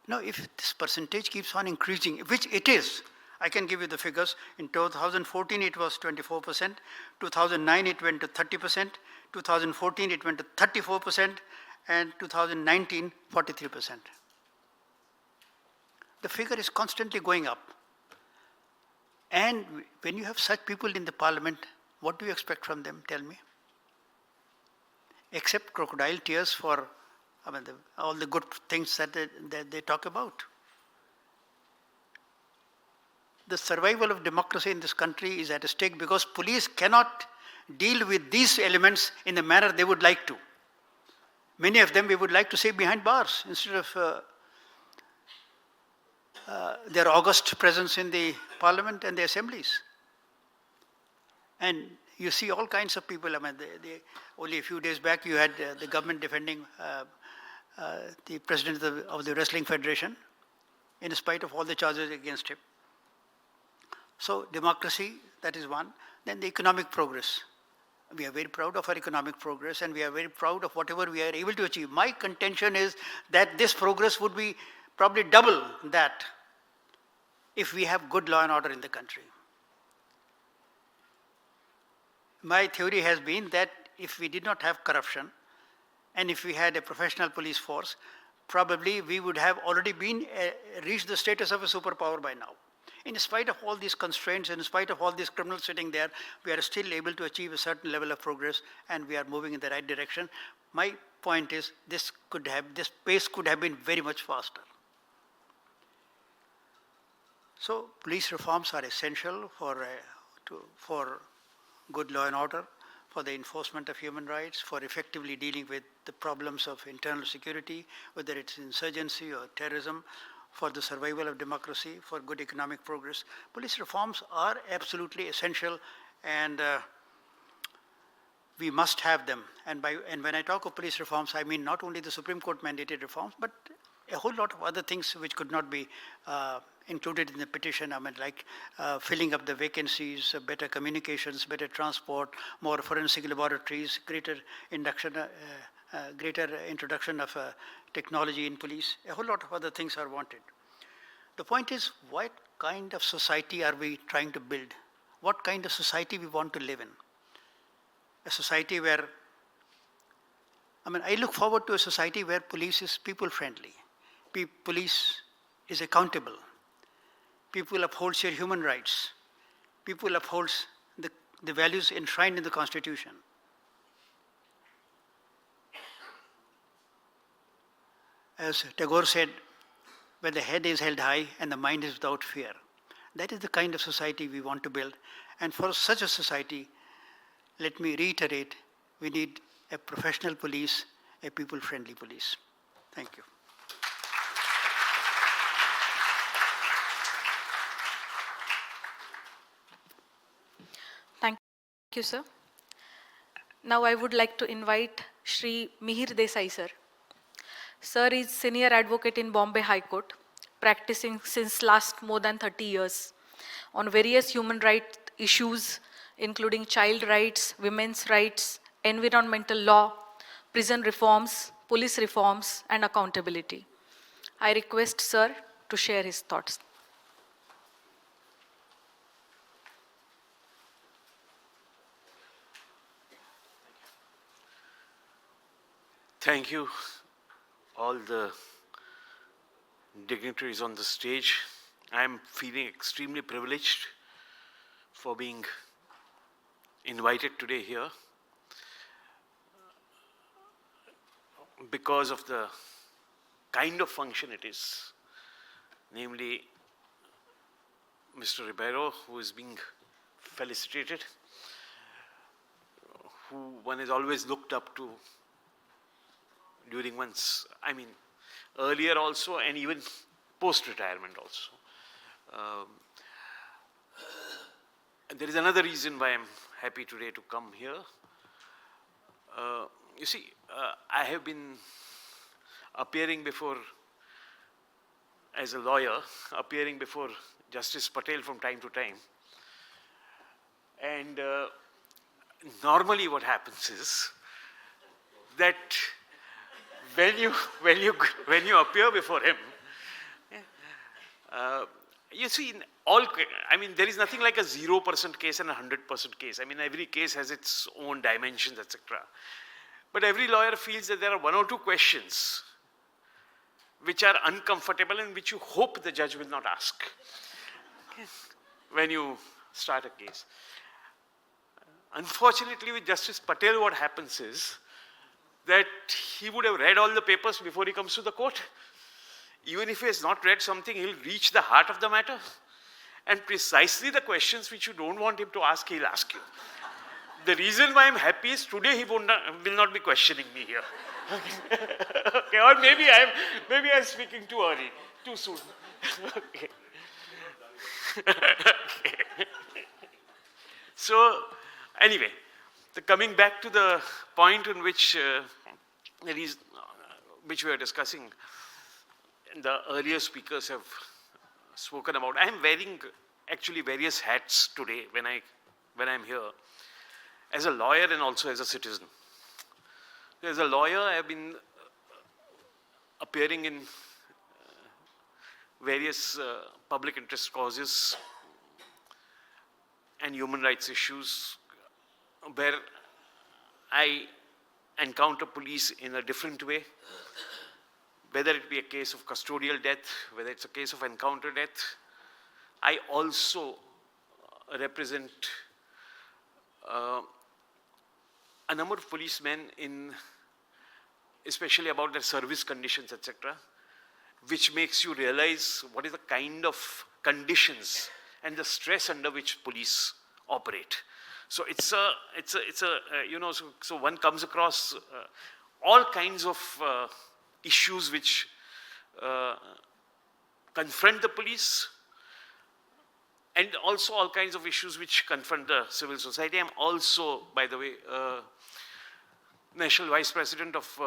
Now, if this percentage keeps on increasing, which it is, I can give you the figures. In 2014, it was 24%. 2009, it went to 30%. 2014, it went to 34%. And 2019, 43%. The figure is constantly going up. And when you have such people in the parliament, what do you expect from them? Tell me. Except crocodile tears for all the good things that they talk about. The survival of democracy in this country is at stake because police cannot deal with these elements in the manner they would like to. Many of them we would like to see behind bars instead of their august presence in the parliament and the assemblies. And you see all kinds of people. Only a few days back, you had the government defending the president of the Wrestling Federation, in spite of all the charges against him. So democracy, that is one. Then the economic progress. We are very proud of our economic progress, and we are very proud of whatever we are able to achieve. My contention is that this progress would be probably double that if we have good law and order in the country. My theory has been that if we did not have corruption and if we had a professional police force, probably we would have already reached the status of a superpower by now. In spite of all these constraints, in spite of all these criminals sitting there, we are still able to achieve a certain level of progress and we are moving in the right direction. My point is this pace could have been very much faster. So police reforms are essential for good law and order, for the enforcement of human rights, for effectively dealing with the problems of internal security, whether it's insurgency or terrorism, for the survival of democracy, for good economic progress. Police reforms are absolutely essential, and we must have them. And when I talk of police reforms, I mean not only the Supreme Court mandated reforms, but a whole lot of other things which could not be included in the petition. Like filling up the vacancies, better communications, better transport, more forensic laboratories, greater introduction of technology in police. A whole lot of other things are wanted. The point is, what kind of society are we trying to build? What kind of society we want to live in? A society where, I look forward to a society where police is people-friendly. Police is accountable. People uphold their human rights. People uphold the values enshrined in the Constitution. As Tagore said, where the head is held high and the mind is without fear. That is the kind of society we want to build. And for such a society, let me reiterate, we need a professional police, a people-friendly police. Thank you. Thank you, sir. Now I would like to invite Shri Mihir Desai, sir. Sir is senior advocate in Bombay High Court, practicing since last more than 30 years on various human rights issues, including child rights, women's rights, environmental law, prison reforms, police reforms, and accountability. I request sir to share his thoughts. Thank you, all the dignitaries on the stage. I'm feeling extremely privileged for being invited today here because of the kind of function it is, namely Mr. Ribeiro, who is being felicitated, who one has always looked up to during earlier also and even post-retirement also. There is another reason why I'm happy today to come here. You see, I have been appearing before, as a lawyer, appearing before Justice Patel from time to time. And normally what happens is that when you appear before him, you see, in all, there is nothing like a 0% case and a 100% case. Every case has its own dimensions, etc. But every lawyer feels that there are one or two questions which are uncomfortable and which you hope the judge will not ask when you start a case. Unfortunately, with Justice Patel, what happens is that he would have read all the papers before he comes to the court. Even if he has not read something, he'll reach the heart of the matter. And precisely the questions which you don't want him to ask, he'll ask you. The reason why I'm happy is today he will not be questioning me here. Okay. Or maybe I'm speaking too early, too soon. Okay. Okay. So, anyway, coming back to the point in which which we are discussing, the earlier speakers have spoken about. I am wearing actually various hats today when I'm here, as a lawyer and also as a citizen. As a lawyer, I have been appearing in various public interest causes and human rights issues where I encounter police in a different way, whether it be a case of custodial death, whether it's a case of encounter death. I also represent a number of policemen especially about their service conditions, etc., which makes you realize what is the kind of conditions and the stress under which police operate. So so one comes across all kinds of issues which confront the police, and also all kinds of issues which confront the civil society. I'm also, by the way, National Vice President of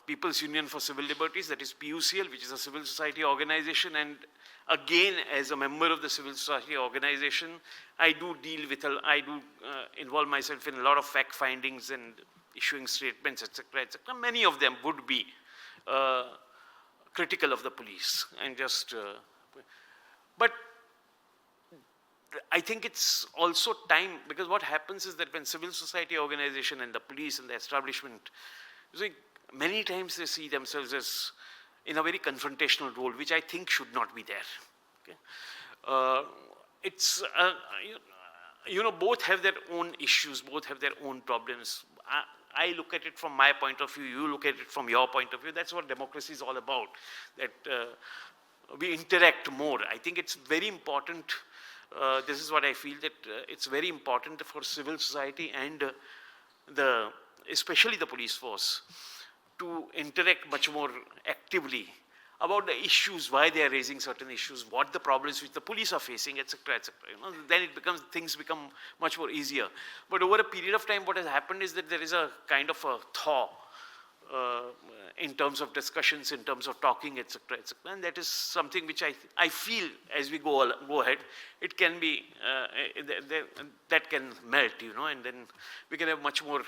People's Union for Civil Liberties, that is PUCL, which is a civil society organization. And again, as a member of the civil society organization, I do involve myself in a lot of fact findings and issuing statements, etc., etc. Many of them would be critical of the police and but I think it's also time, because what happens is that when civil society organization and the police and the establishment, many times they see themselves as in a very confrontational role, which I think should not be there. Okay? Both have their own issues, both have their own problems. I look at it from my point of view, you look at it from your point of view. That's what democracy is all about, that we interact more. I think it's very important, this is what I feel, that it's very important for civil society and especially the police force to interact much more actively about the issues, why they are raising certain issues, what the problems which the police are facing, etc., etc. Then things become much more easier. But over a period of time, what has happened is that there is a kind of a thaw in terms of discussions, in terms of talking, etc., etc. And that is something which I feel as we go ahead, it can be that can melt, and then we can have much more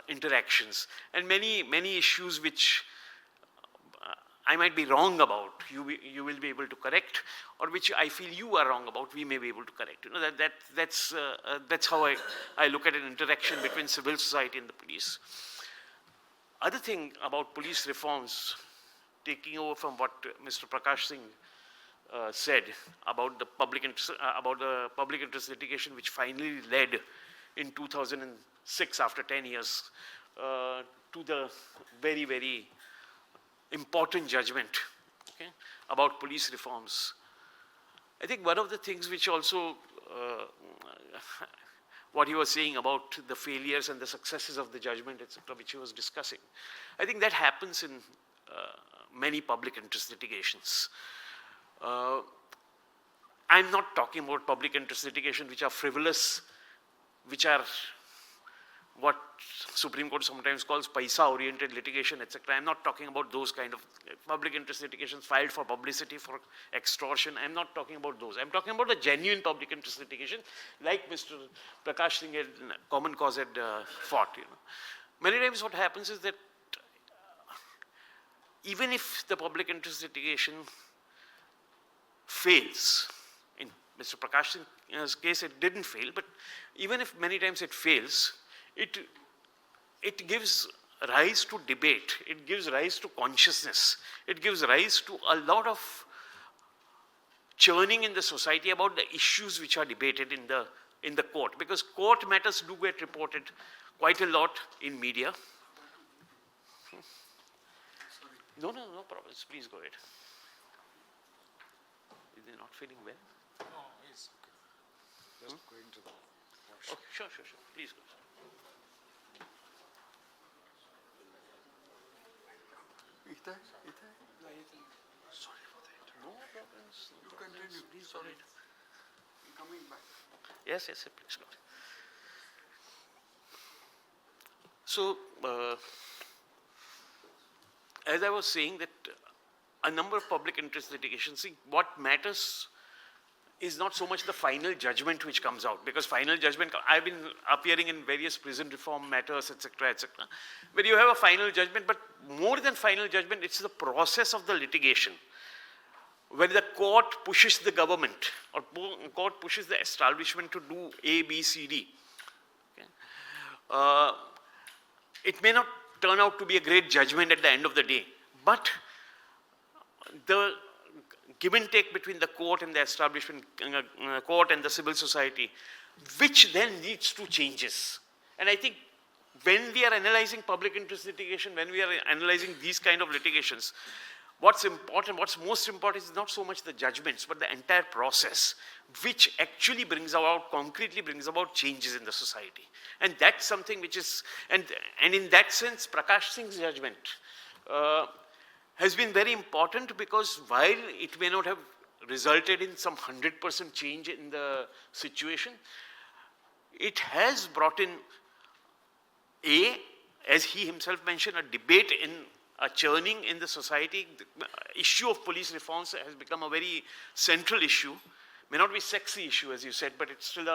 interactions, and many issues which I might be wrong about, you will be able to correct, or which I feel you are wrong about, we may be able to correct. That's how I look at an interaction between civil society and the police. Other thing about police reforms, taking over from what Mr. Prakash Singh said about the public interest litigation, which finally led in 2006, after 10 years, to the very, very important judgment, okay, about police reforms. I think one of the things which also, what he was saying about the failures and the successes of the judgment, etc., which he was discussing, I think that happens in many public interest litigations. I'm not talking about public interest litigation which are frivolous, which are what Supreme Court sometimes calls paisa-oriented litigation, etc. I'm not talking about those kind of public interest litigations filed for publicity, for extortion. I'm not talking about those. I'm talking about the genuine public interest litigation, like Mr. Prakash Singh had, Common Cause had fought. Many times what happens is that even if the public interest litigation fails, in Mr. Prakash Singh's case it didn't fail, but even if many times it fails, it gives rise to debate, it gives rise to consciousness, it gives rise to a lot of churning in the society about the issues which are debated in the court, because court matters do get reported quite a lot in media. No problems, please go ahead. Is he not feeling well? No, he's okay. Just going to the washroom. Okay, sure, please go. Sorry for that. No problems. You continue. Please go ahead. Coming back. Yes, please go ahead. So, as I was saying, that a number of public interest litigations, see, what matters is not so much the final judgment which comes out, because final judgment, I've been appearing in various prison reform matters, etc., etc., where you have a final judgment, but more than final judgment, it's the process of the litigation, where the court pushes the government, or court pushes the establishment to do A, B, C, D. Okay? It may not turn out to be a great judgment at the end of the day, but the give and take between the court and the establishment, court and the civil society, which then leads to changes. And I think when we are analyzing public interest litigation, when we are analyzing these kind of litigations, what's most important is not so much the judgments, but the entire process, which actually concretely brings about changes in the society. And that's something which is, and in that sense, Prakash Singh's judgment has been very important, because while it may not have resulted in some 100% change in the situation, it has brought in as he himself mentioned, a debate, in a churning in the society. The issue of police reforms has become a very central issue. May not be sexy issue, as you said, but it's still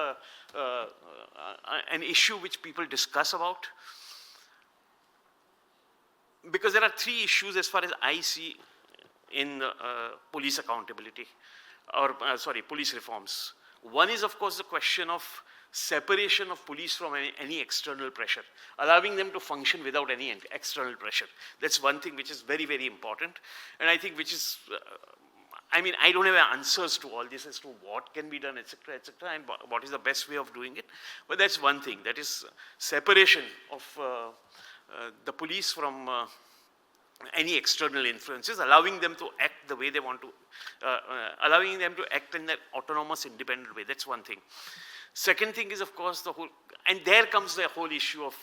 an issue which people discuss about. Because there are three issues as far as I see in police accountability, or police reforms. One is, of course, the question of separation of police from any external pressure, allowing them to function without any external pressure. That's one thing which is very, very important, and I think which is, I mean, I don't have answers to all this as to what can be done, etc., and what is the best way of doing it. But that's one thing. That is separation of the police from any external influences, allowing them to act the way they want to, allowing them to act in an autonomous, independent way. That's one thing. Second thing is, of course, the whole, and there comes the whole issue of,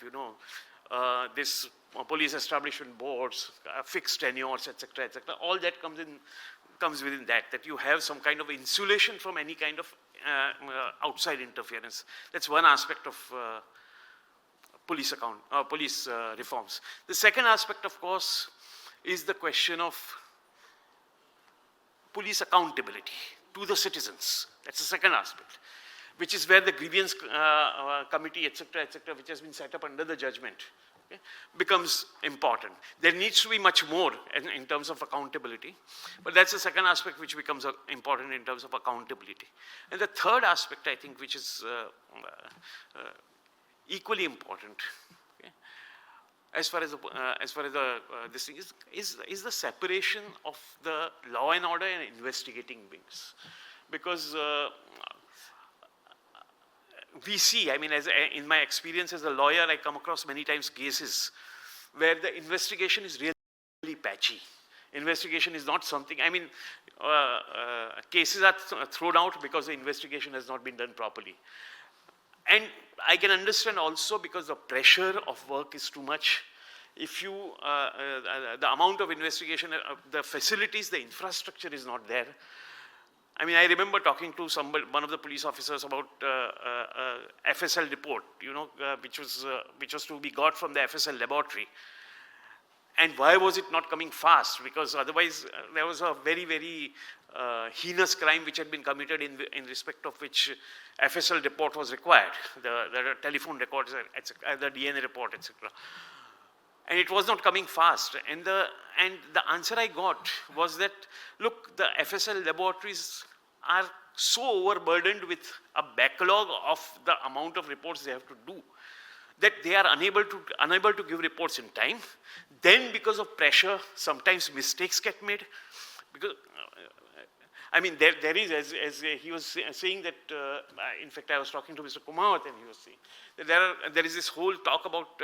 this police establishment boards, fixed tenures, etc., etc. All that comes within that you have some kind of insulation from any kind of outside interference. That's one aspect of police reforms. The second aspect, of course, is the question of police accountability to the citizens. That's the second aspect, which is where the grievance committee, etc., which has been set up under the judgment, okay, becomes important. There needs to be much more in terms of accountability, but that's the second aspect which becomes important in terms of accountability. And the third aspect, I think, which is equally important, okay, as far as this thing is the separation of the law and order and investigating wings, because we see, I mean, in my experience as a lawyer, I come across many times cases where the investigation is really patchy. Investigation is not something, I mean, cases are thrown out because the investigation has not been done properly. And I can understand also because the pressure of work is too much. If you, the amount of investigation, the facilities, the infrastructure is not there. I mean, I remember talking to one of the police officers about FSL report, which was to be got from the FSL laboratory. And why was it not coming fast? Because otherwise there was a very, very heinous crime which had been committed in respect of which FSL report was required, the telephone records, the DNA report, etc. And it was not coming fast. And the answer I got was that, look, the FSL laboratories are so overburdened with a backlog of the amount of reports they have to do that they are unable to give reports in time. Then because of pressure, sometimes mistakes get made. Because, I mean, there is, as he was saying that, in fact, I was talking to Mr. Kumawat and he was saying that there is this whole talk about,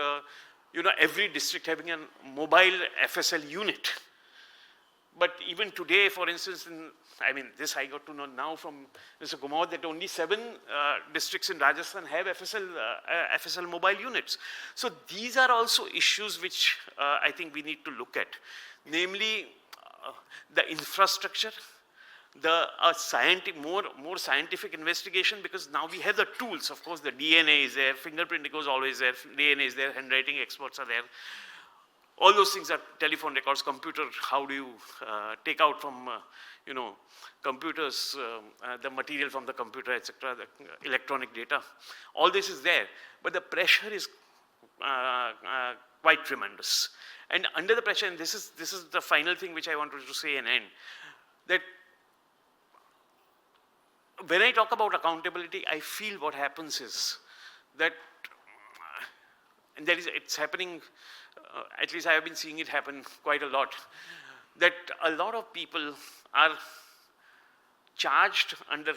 every district having a mobile FSL unit. But even today, for instance, this I got to know now from Mr. Kumar that only 7 districts in Rajasthan have FSL mobile units. So these are also issues which I think we need to look at, namely the infrastructure, the more scientific investigation, because now we have the tools. Of course, the DNA is there, fingerprint is always there, DNA is there, handwriting experts are there. All those things are telephone records, computer, how do you take out from, computers, the material from the computer, etc., the electronic data. All this is there, but the pressure is quite tremendous. And under the pressure, and this is the final thing which I wanted to say and end, that when I talk about accountability, I feel what happens is that, and it's happening, at least I have been seeing it happen quite a lot, that a lot of people are charged under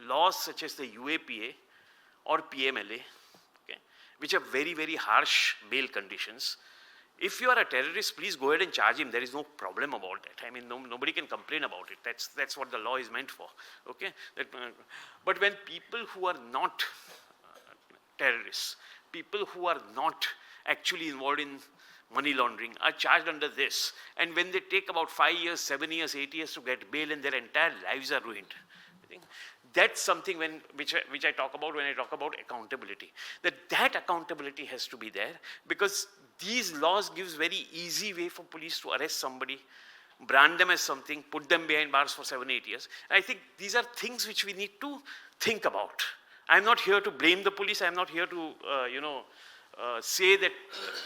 laws such as the UAPA or PMLA, okay, which are very, very harsh bail conditions. If you are a terrorist, please go ahead and charge him. There is no problem about that. I mean, nobody can complain about it. That's what the law is meant for. Okay. But when people who are not terrorists, people who are not actually involved in money laundering are charged under this, and when they take about 5 years, 7 years, 8 years to get bail, and their entire lives are ruined, I think that's something which I talk about when I talk about accountability. That accountability has to be there, because these laws gives very easy way for police to arrest somebody, brand them as something, put them behind bars for 7, 8 years. And I think these are things which we need to think about. I'm not here to blame the police. I'm not here to, say that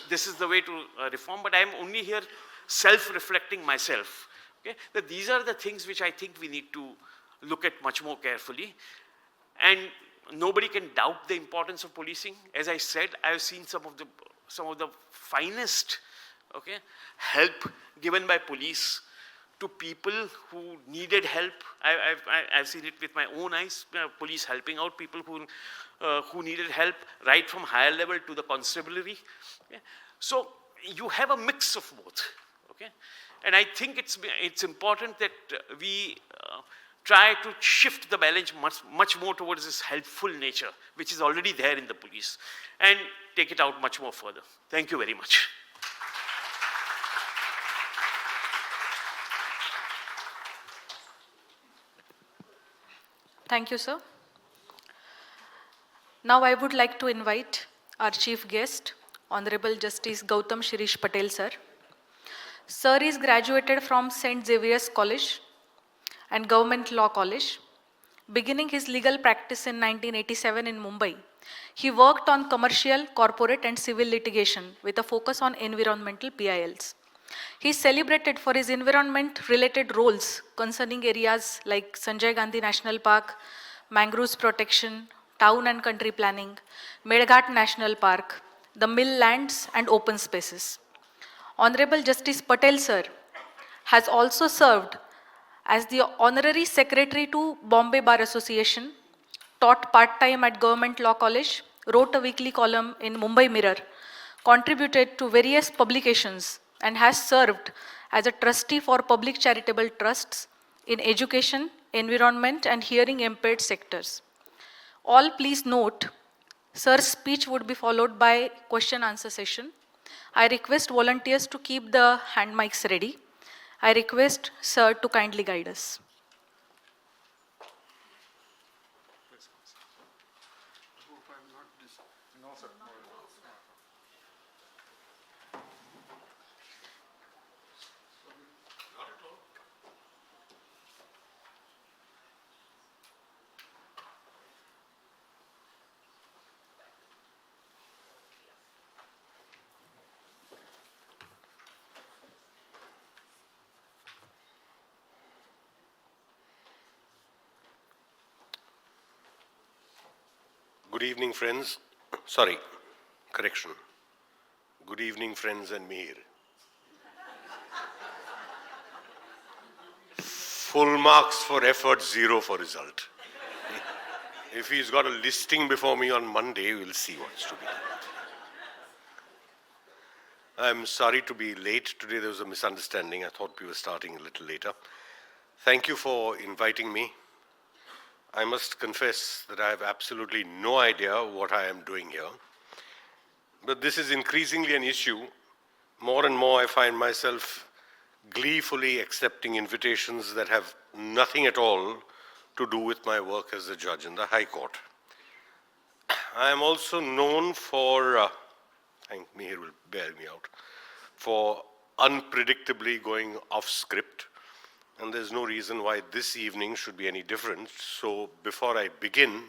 this is the way to reform, but I'm only here self-reflecting myself. Okay? That these are the things which I think we need to look at much more carefully. And nobody can doubt the importance of policing. As I said, I've seen some of the finest, okay, help given by police to people who needed help. I've seen it with my own eyes, police helping out people who needed help, right from higher level to the constabulary. Okay? So you have a mix of both. Okay? And I think it's important that we try to shift the balance much more towards this helpful nature, which is already there in the police, and take it out much more further. Thank you very much. Thank you, sir. Now I would like to invite our chief guest, Honorable Justice Gautam Shirish Patel, sir. Sir is graduated from St. Xavier's College and Government Law College. Beginning his legal practice in 1987 in Mumbai, he worked on commercial, corporate and civil litigation with a focus on environmental PILs. He is celebrated for his environment-related roles concerning areas like Sanjay Gandhi National Park, mangroves protection, town and country planning, Medghat National Park, the mill lands and open spaces. Honorable Justice Patel, sir, has also served as the Honorary Secretary to Bombay Bar Association, taught part-time at Government Law College, wrote a weekly column in Mumbai Mirror, contributed to various publications, and has served as a trustee for public charitable trusts in education, environment, and hearing impaired sectors. All please note, sir's speech would be followed by question-answer session. I request volunteers to keep the hand mics ready. I request sir to kindly guide us. Good evening, friends. Sorry, correction. Good evening, friends and Mihir. Full marks for effort, 0 for result. If he's got a listing before me on Monday, we'll see what's to be done. I'm sorry to be late. Today there was a misunderstanding. I thought we were starting a little later. Thank you for inviting me. I must confess that I have absolutely no idea what I am doing here. But this is increasingly an issue. More and more I find myself gleefully accepting invitations that have nothing at all to do with my work as a judge in the High Court. I am also known for, I think Mihir will bear me out, for unpredictably going off script. And there's no reason why this evening should be any different. So before I begin,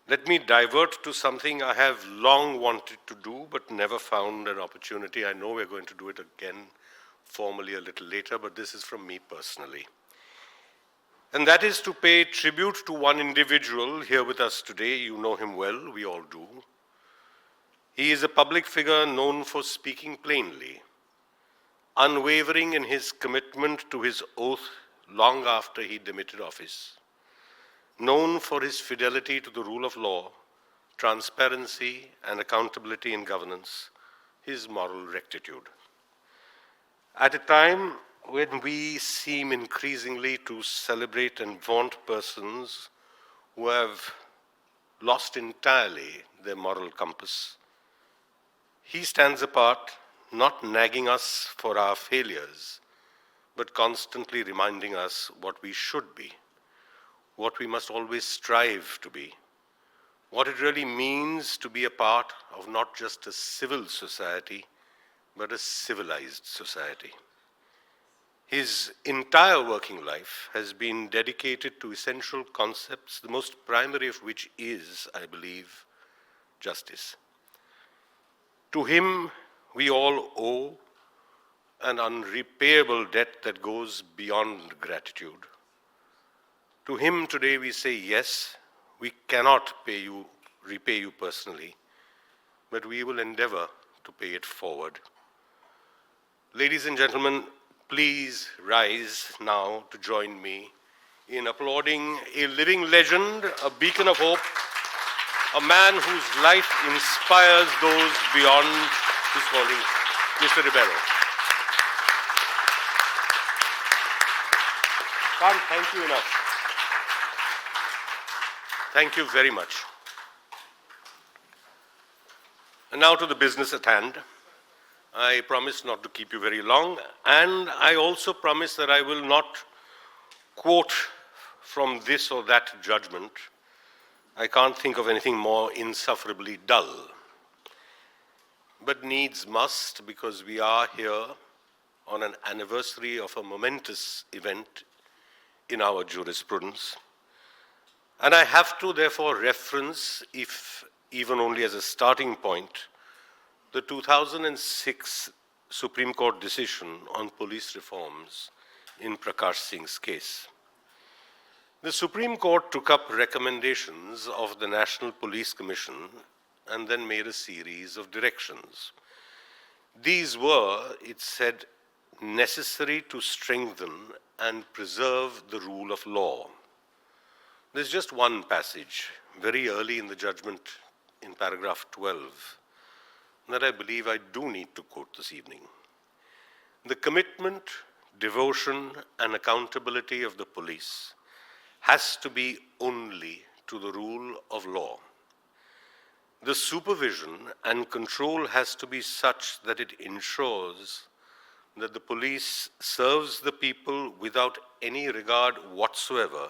let me divert to something I have long wanted to do but never found an opportunity. I know we're going to do it again formally a little later, but this is from me personally. And that is to pay tribute to one individual here with us today. You know him well, we all do. He is a public figure known for speaking plainly, unwavering in his commitment to his oath long after he demitted office, known for his fidelity to the rule of law, transparency and accountability in governance, his moral rectitude. At a time when we seem increasingly to celebrate and vaunt persons who have lost entirely their moral compass, he stands apart, not nagging us for our failures, but constantly reminding us what we should be, what we must always strive to be, what it really means to be a part of not just a civil society, but a civilized society. His entire working life has been dedicated to essential concepts, the most primary of which is, I believe, justice. To him, we all owe an unrepayable debt that goes beyond gratitude. To him today we say, yes, we cannot repay you personally, but we will endeavor to pay it forward. Ladies and gentlemen, please rise now to join me in applauding a living legend, a beacon of hope, a man whose life inspires those beyond his calling, Mr. Ribeiro. Can't thank you enough. Thank you very much. And now to the business at hand. I promise not to keep you very long, and I also promise that I will not quote from this or that judgment. I can't think of anything more insufferably dull. But needs must, because we are here on an anniversary of a momentous event in our jurisprudence. And I have to therefore reference, if even only as a starting point, the 2006 Supreme Court decision on police reforms in Prakash Singh's case. The Supreme Court took up recommendations of the National Police Commission and then made a series of directions. These were, it said, necessary to strengthen and preserve the rule of law. There's just one passage, very early in the judgment in paragraph 12, that I believe I do need to quote this evening. The commitment, devotion, and accountability of the police has to be only to the rule of law. The supervision and control has to be such that it ensures that the police serves the people without any regard whatsoever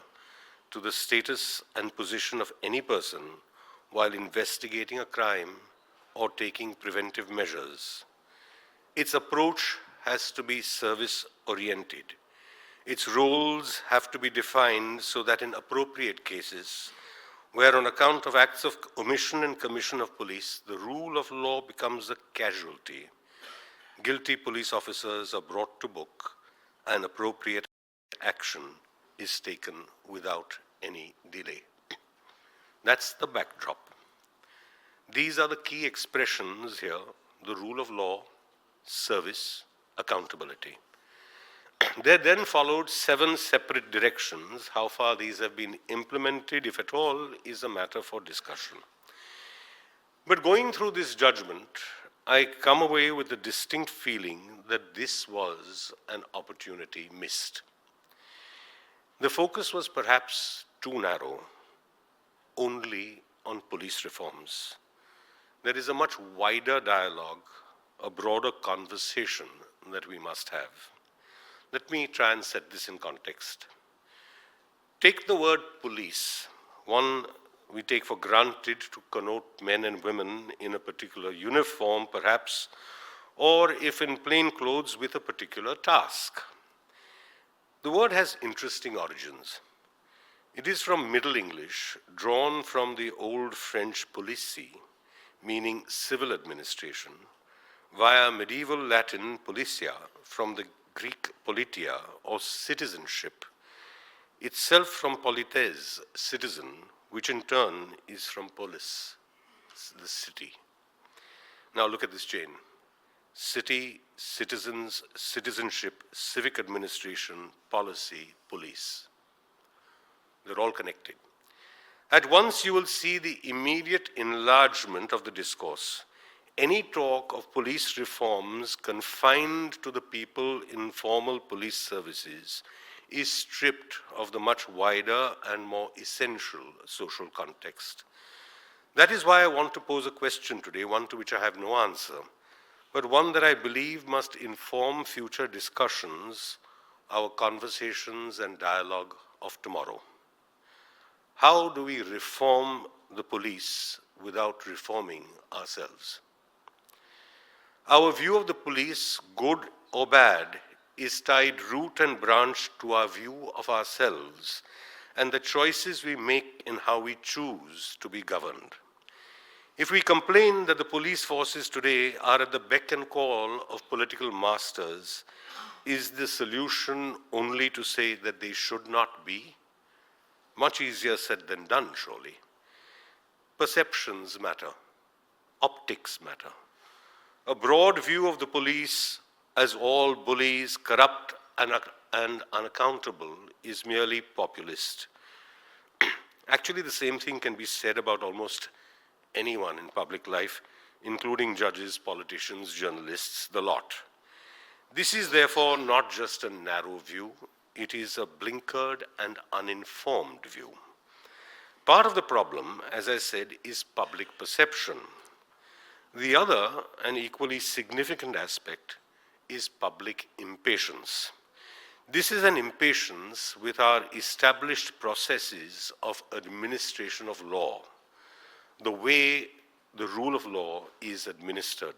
to the status and position of any person while investigating a crime or taking preventive measures. Its approach has to be service-oriented. Its roles have to be defined so that in appropriate cases, where on account of acts of omission and commission of police, the rule of law becomes a casualty, guilty police officers are brought to book and appropriate action is taken without any delay. That's the backdrop. These are the key expressions here: the rule of law, service, accountability. There then followed 7 separate directions. How far these have been implemented, if at all, is a matter for discussion. But going through this judgment, I come away with the distinct feeling that this was an opportunity missed. The focus was perhaps too narrow, only on police reforms. There is a much wider dialogue, a broader conversation that we must have. Let me try and set this in context. Take the word police, one we take for granted to connote men and women in a particular uniform, perhaps, or if in plain clothes with a particular task. The word has interesting origins. It is from Middle English, drawn from the Old French polici, meaning civil administration, via medieval Latin politia, from the Greek politia, or citizenship, itself from polites, citizen, which in turn is from polis, the city. Now look at this chain. City, citizens, citizenship, civic administration, policy, police. They're all connected. At once you will see the immediate enlargement of the discourse. Any talk of police reforms confined to the people in formal police services is stripped of the much wider and more essential social context. That is why I want to pose a question today, one to which I have no answer, but one that I believe must inform future discussions, our conversations and dialogue of tomorrow. How do we reform the police without reforming ourselves? Our view of the police, good or bad, is tied root and branch to our view of ourselves and the choices we make in how we choose to be governed. If we complain that the police forces today are at the beck and call of political masters, is the solution only to say that they should not be? Much easier said than done, surely. Perceptions matter. Optics matter. A broad view of the police as all bullies, corrupt and unaccountable, is merely populist. Actually, the same thing can be said about almost anyone in public life, including judges, politicians, journalists, the lot. This is therefore not just a narrow view, it is a blinkered and uninformed view. Part of the problem, as I said, is public perception. The other, and equally significant aspect, is public impatience. This is an impatience with our established processes of administration of law, the way the rule of law is administered.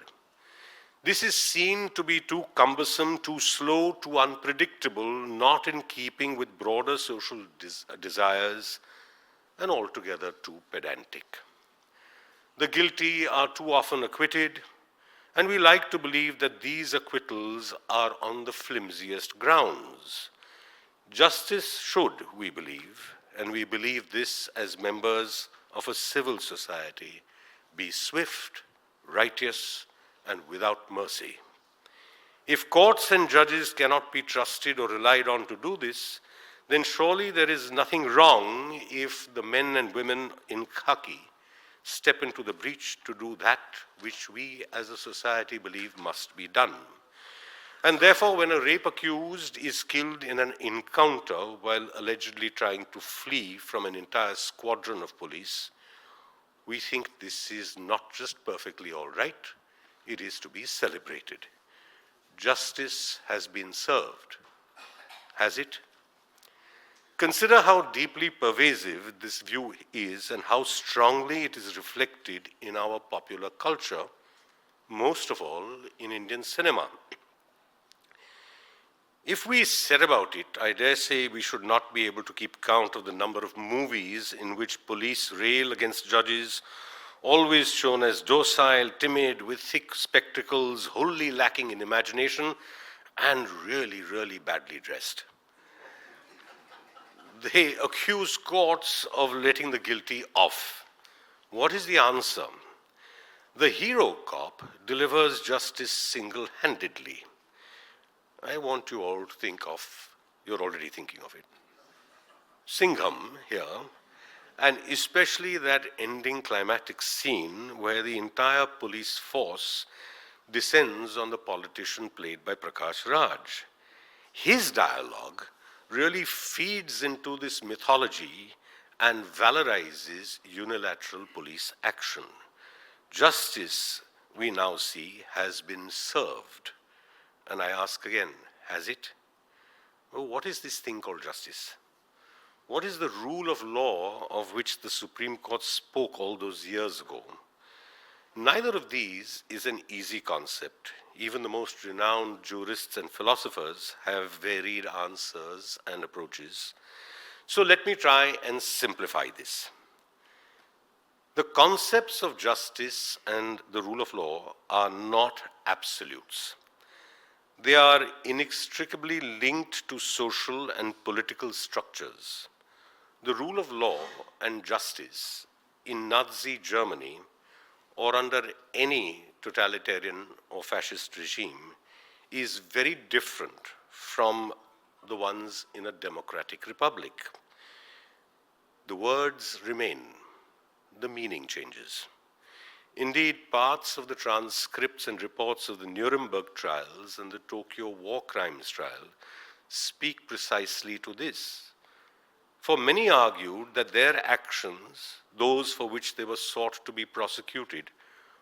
This is seen to be too cumbersome, too slow, too unpredictable, not in keeping with broader social desires, and altogether too pedantic. The guilty are too often acquitted, and we like to believe that these acquittals are on the flimsiest grounds. Justice should, we believe, and we believe this as members of a civil society, be swift, righteous, and without mercy. If courts and judges cannot be trusted or relied on to do this, then surely there is nothing wrong if the men and women in khaki step into the breach to do that which we as a society believe must be done. And therefore, when a rape accused is killed in an encounter while allegedly trying to flee from an entire squadron of police, we think this is not just perfectly all right, it is to be celebrated. Justice has been served. Has it? Consider how deeply pervasive this view is and how strongly it is reflected in our popular culture, most of all in Indian cinema. If we set about it, I dare say we should not be able to keep count of the number of movies in which police rail against judges, always shown as docile, timid, with thick spectacles, wholly lacking in imagination, and really, really badly dressed. They accuse courts of letting the guilty off. What is the answer? The hero cop delivers justice single-handedly. I want you all to think of, you're already thinking of it, Singham here, and especially that ending climactic scene where the entire police force descends on the politician played by Prakash Raj. His dialogue really feeds into this mythology and valorizes unilateral police action. Justice, we now see, has been served. And I ask again, has it? Well, what is this thing called justice? What is the rule of law of which the Supreme Court spoke all those years ago? Neither of these is an easy concept. Even the most renowned jurists and philosophers have varied answers and approaches. So let me try and simplify this. The concepts of justice and the rule of law are not absolutes. They are inextricably linked to social and political structures. The rule of law and justice in Nazi Germany or under any totalitarian or fascist regime is very different from the ones in a democratic republic. The words remain, the meaning changes. Indeed, parts of the transcripts and reports of the Nuremberg trials and the Tokyo war crimes trial speak precisely to this. For many argued that their actions, those for which they were sought to be prosecuted,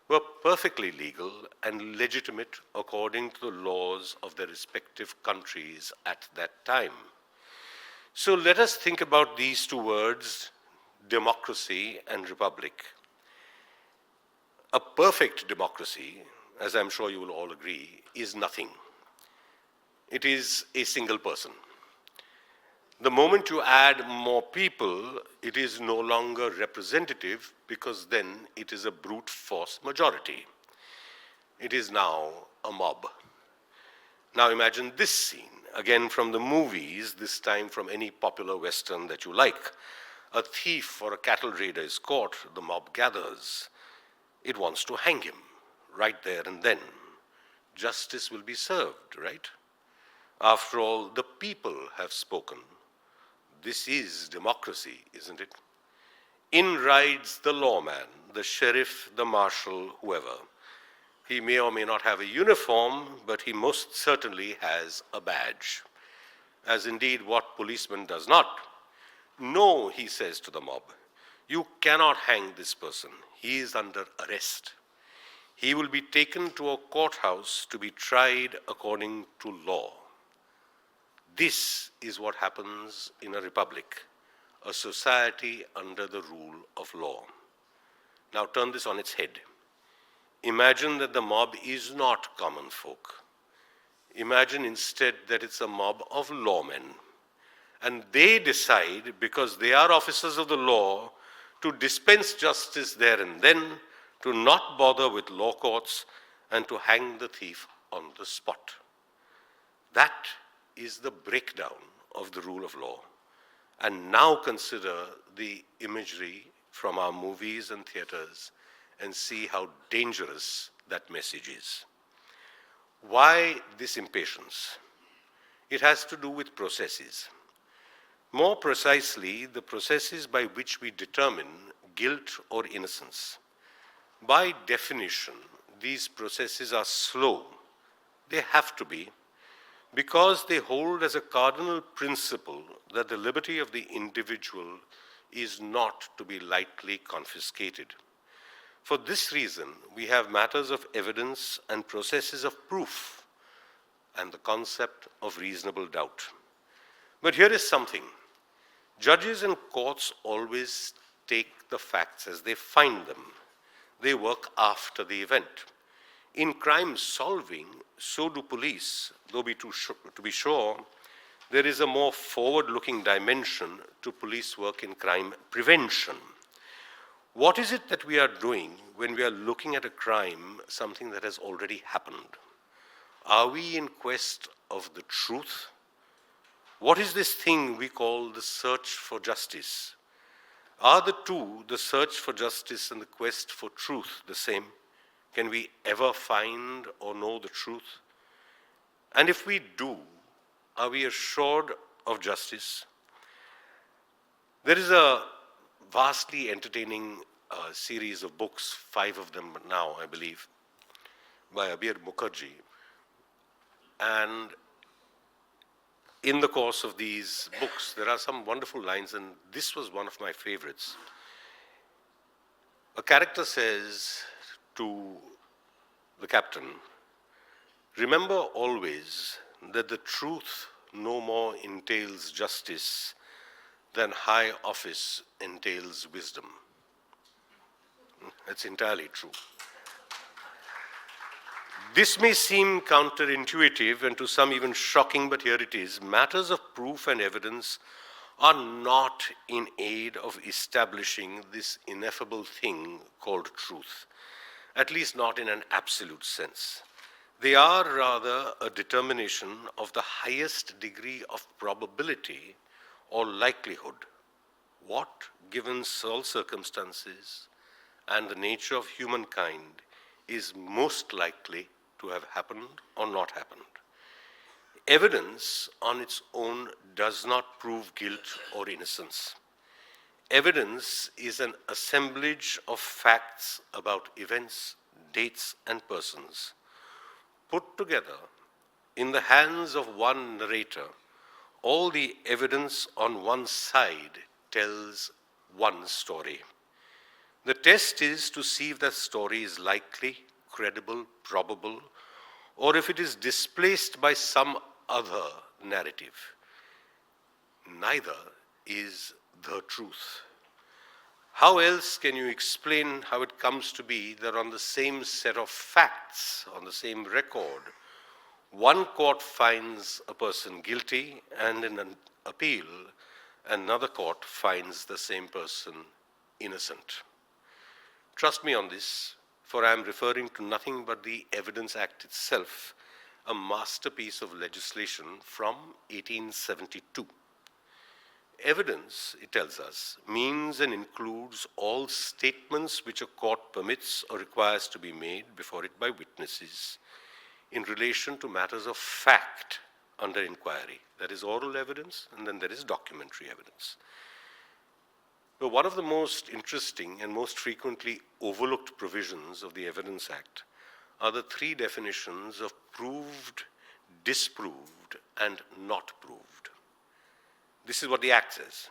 were perfectly legal and legitimate according to the laws of their respective countries at that time. So let us think about these two words, democracy and republic. A perfect democracy, as I'm sure you will all agree, is nothing. It is a single person. The moment you add more people, it is no longer representative because then it is a brute force majority. It is now a mob. Now imagine this scene, again from the movies, this time from any popular Western that you like. A thief or a cattle raider is caught, the mob gathers. It wants to hang him right there and then. justice will be served, right? After all, the people have spoken. This is democracy, isn't it? In rides the lawman, the sheriff, the marshal, whoever. He may or may not have a uniform, but he most certainly has a badge, as indeed what policeman does not. No, he says to the mob, you cannot hang this person. He is under arrest. He will be taken to a courthouse to be tried according to law. This is what happens in a republic, a society under the rule of law. Now turn this on its head. Imagine that the mob is not common folk. Imagine instead that it's a mob of lawmen. And they decide, because they are officers of the law, to dispense justice there and then, to not bother with law courts, and to hang the thief on the spot. That is the breakdown of the rule of law. And now consider the imagery from our movies and theaters and see how dangerous that message is. Why this impatience? It has to do with processes. More precisely, the processes by which we determine guilt or innocence. By definition, these processes are slow. They have to be, because they hold as a cardinal principle that the liberty of the individual is not to be lightly confiscated. For this reason, we have matters of evidence and processes of proof and the concept of reasonable doubt. But here is something. Judges and courts always take the facts as they find them. They work after the event. In crime solving, so do police, though to be sure, there is a more forward-looking dimension to police work in crime prevention. What is it that we are doing when we are looking at a crime, something that has already happened? Are we in quest of the truth? What is this thing we call the search for justice? Are the two, the search for justice and the quest for truth, the same? Can we ever find or know the truth? And if we do, are we assured of justice? There is a vastly entertaining series of books, 5 of them now, I believe, by Abir Mukherjee. And in the course of these books, there are some wonderful lines, and this was one of my favorites. A character says to the captain, remember always that the truth no more entails justice than high office entails wisdom. That's entirely true. This may seem counterintuitive and to some even shocking, but here it is. Matters of proof and evidence are not in aid of establishing this ineffable thing called truth, at least not in an absolute sense. They are rather a determination of the highest degree of probability or likelihood. What, given all circumstances and the nature of humankind, is most likely to have happened or not happened. Evidence on its own does not prove guilt or innocence. Evidence is an assemblage of facts about events, dates, and persons, put together in the hands of one narrator. All the evidence on one side tells one story. The test is to see if that story is likely, credible, probable, or if it is displaced by some other narrative. Neither is the truth. How else can you explain how it comes to be that on the same set of facts, on the same record, one court finds a person guilty and in an appeal, another court finds the same person innocent? Trust me on this, for I am referring to nothing but the Evidence Act itself, a masterpiece of legislation from 1872. Evidence, it tells us, means and includes all statements which a court permits or requires to be made before it by witnesses, in relation to matters of fact under inquiry. There is oral evidence, and then there is documentary evidence. But one of the most interesting and most frequently overlooked provisions of the Evidence Act are the three definitions of proved, disproved, and not proved. This is what the Act says.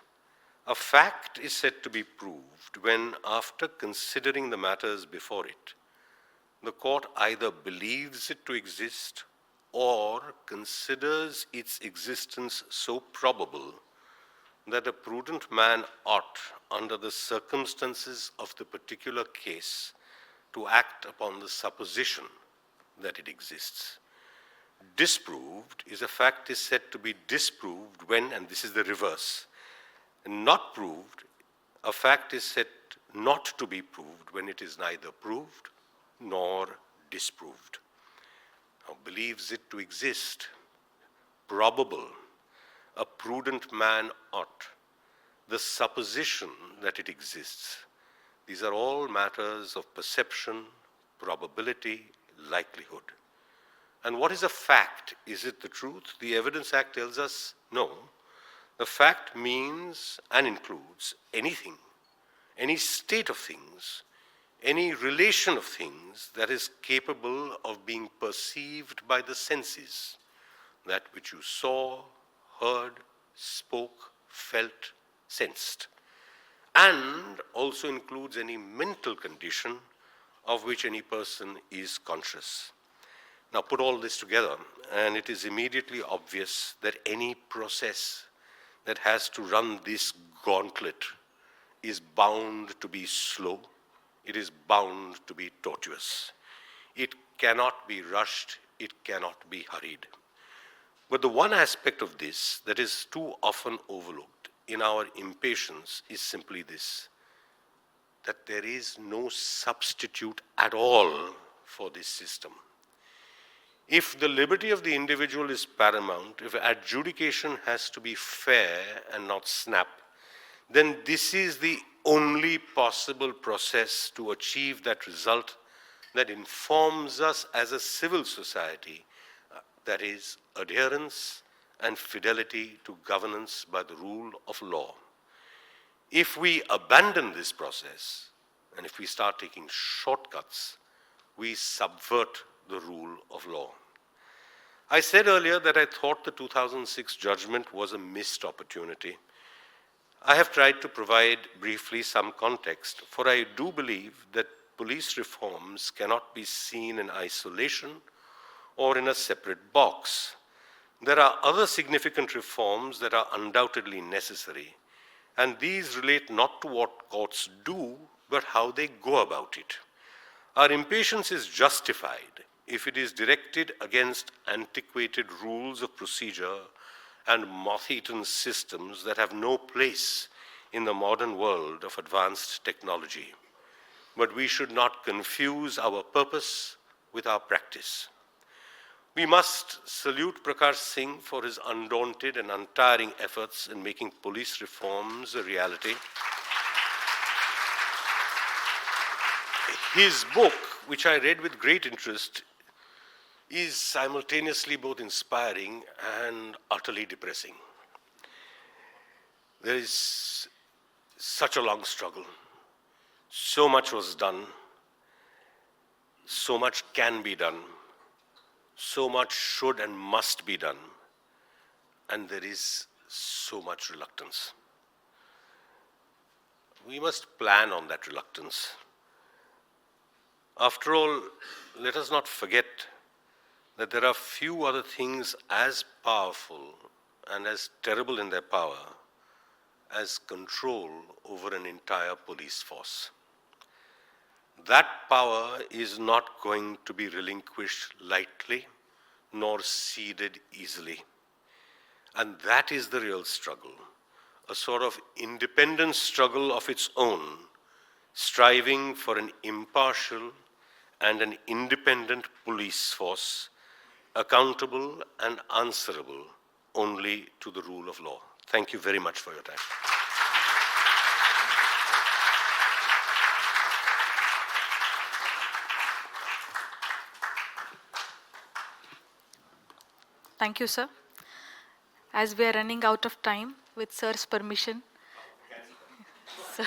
A fact is said to be proved when, after considering the matters before it, the court either believes it to exist or considers its existence so probable that a prudent man ought, under the circumstances of the particular case, to act upon the supposition that it exists. Disproved is a fact is said to be disproved when, and this is the reverse, not proved, a fact is said not to be proved when it is neither proved nor disproved. Now, believes it to exist, probable, a prudent man ought, the supposition that it exists. These are all matters of perception, probability, likelihood. And what is a fact? Is it the truth? The Evidence Act tells us no. The fact means and includes anything, any state of things, any relation of things that is capable of being perceived by the senses, that which you saw, heard, spoke, felt, sensed, and also includes any mental condition of which any person is conscious. Now put all this together, and it is immediately obvious that any process that has to run this gauntlet is bound to be slow. It is bound to be tortuous. It cannot be rushed. It cannot be hurried. But the one aspect of this that is too often overlooked in our impatience is simply this, that there is no substitute at all for this system. If the liberty of the individual is paramount, if adjudication has to be fair and not snap, then this is the only possible process to achieve that result that informs us as a civil society, that is, adherence and fidelity to governance by the rule of law. If we abandon this process, and if we start taking shortcuts, we subvert the rule of law. I said earlier that I thought the 2006 judgment was a missed opportunity. I have tried to provide briefly some context, for I do believe that police reforms cannot be seen in isolation or in a separate box. There are other significant reforms that are undoubtedly necessary, and these relate not to what courts do, but how they go about it. Our impatience is justified if it is directed against antiquated rules of procedure and moth-eaten systems that have no place in the modern world of advanced technology. But we should not confuse our purpose with our practice. We must salute Prakash Singh for his undaunted and untiring efforts in making police reforms a reality. His book, which I read with great interest, is simultaneously both inspiring and utterly depressing. There is such a long struggle. So much was done. So much can be done. So much should and must be done. And there is so much reluctance. We must plan on that reluctance. After all, let us not forget that there are few other things as powerful and as terrible in their power as control over an entire police force. That power is not going to be relinquished lightly nor ceded easily. And that is the real struggle, a sort of independent struggle of its own, striving for an impartial and an independent police force, accountable and answerable only to the rule of law. Thank you very much for your time. Thank you, sir. As we are running out of time, with sir's permission, so,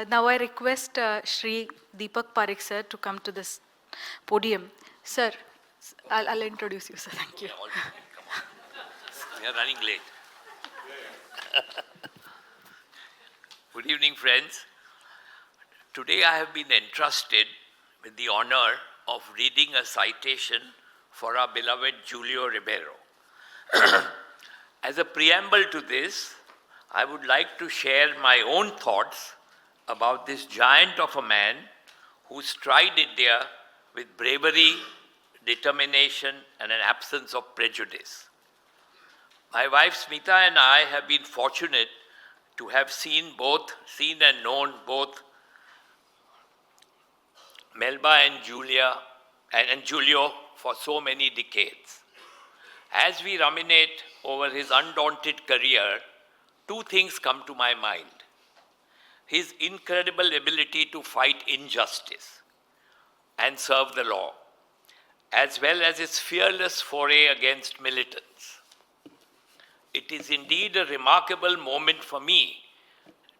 now I request Shri Deepak Parekh sir to come to this podium. Sir, I'll introduce you, sir. Thank you. We are running late. Good evening, friends. Today I have been entrusted with the honor of reading a citation for our beloved Julio Ribeiro. As a preamble to this, I would like to share my own thoughts about this giant of a man who stride India with bravery, determination, and an absence of prejudice. My wife Smita and I have been fortunate to have seen and known both Melba and Julio for so many decades. As we ruminate over his undaunted career, two things come to my mind. His incredible ability to fight injustice and serve the law, as well as his fearless foray against militants. It is indeed a remarkable moment for me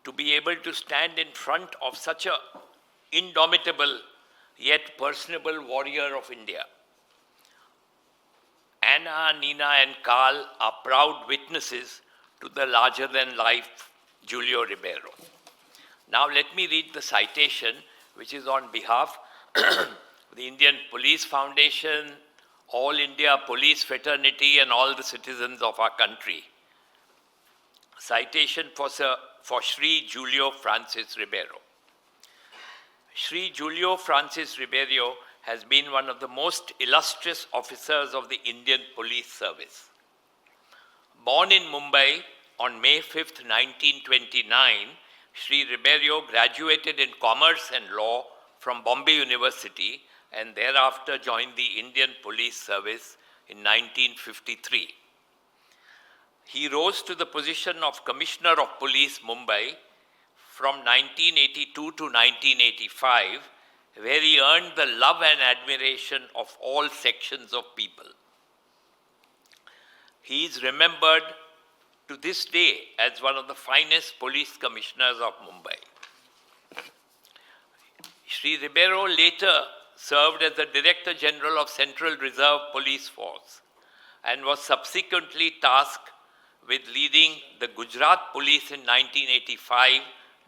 to be able to stand in front of such an indomitable yet personable warrior of India. Anna, Nina, and Carl are proud witnesses to the larger-than-life Julio Ribeiro. Now let me read the citation, which is on behalf of the Indian Police Foundation, All India Police Fraternity, and all the citizens of our country. Citation for Shri Julio Francis Ribeiro. Shri Julio Francis Ribeiro has been one of the most illustrious officers of the Indian Police Service. Born in Mumbai on May 5, 1929, Shri Ribeiro graduated in Commerce and Law from Bombay University and thereafter joined the Indian Police Service in 1953. He rose to the position of Commissioner of Police, Mumbai, from 1982 to 1985, where he earned the love and admiration of all sections of people. He is remembered to this day as one of the finest police commissioners of Mumbai. Shri Ribeiro later served as the Director General of Central Reserve Police Force and was subsequently tasked with leading the Gujarat Police in 1985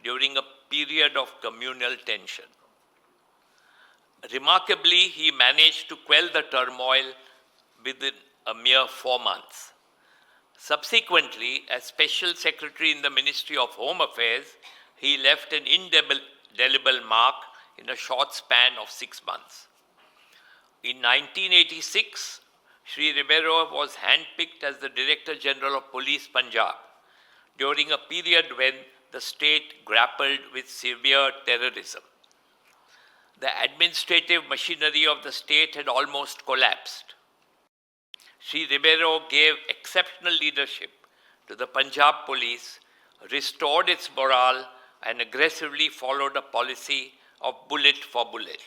during a period of communal tension. Remarkably, he managed to quell the turmoil within a mere 4 months. Subsequently, as Special Secretary in the Ministry of Home Affairs, he left an indelible mark in a short span of 6 months. In 1986, Shri Ribeiro was handpicked as the Director General of Police Punjab during a period when the state grappled with severe terrorism. The administrative machinery of the state had almost collapsed. Shri Ribeiro gave exceptional leadership to the Punjab police, restored its morale, and aggressively followed a policy of bullet for bullet.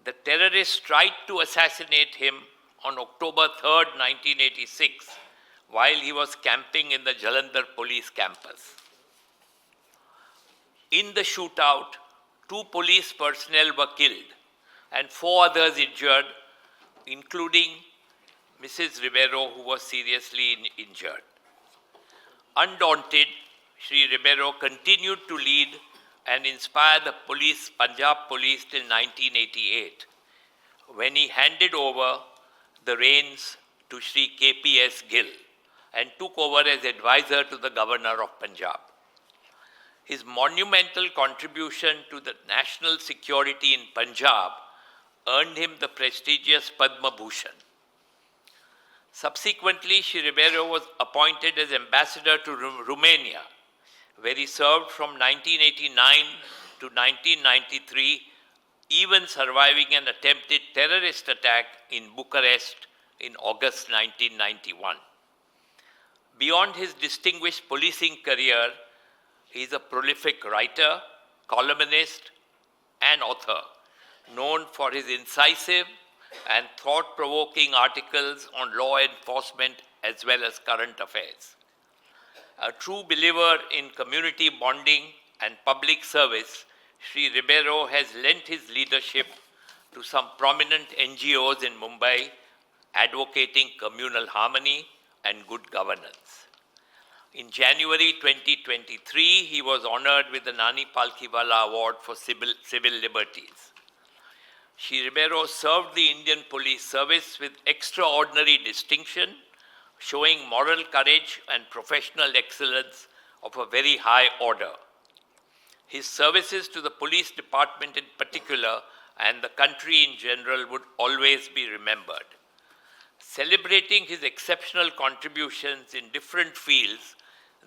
The terrorists tried to assassinate him on October 3rd, 1986, while he was camping in the Jalandhar police campus. In the shootout, 2 police personnel were killed and 4 others injured, including Mrs. Ribeiro, who was seriously injured. Undaunted, Shri Ribeiro continued to lead and inspire the Punjab police till 1988, when he handed over the reins to Shri KPS Gill and took over as advisor to the Governor of Punjab. His monumental contribution to the national security in Punjab earned him the prestigious Padma Bhushan. Subsequently, Shri Ribeiro was appointed as ambassador to Romania, where he served from 1989 to 1993, even surviving an attempted terrorist attack in Bucharest in August 1991. Beyond his distinguished policing career, he is a prolific writer, columnist, and author, known for his incisive and thought-provoking articles on law enforcement as well as current affairs. A true believer in community bonding and public service, Sri Ribeiro has lent his leadership to some prominent NGOs in Mumbai, advocating communal harmony and good governance. In January 2023, he was honored with the Nani Palkhiwala Award for Civil Liberties. Sri Ribeiro served the Indian Police Service with extraordinary distinction, showing moral courage and professional excellence of a very high order. His services to the police department in particular and the country in general would always be remembered. Celebrating his exceptional contributions in different fields,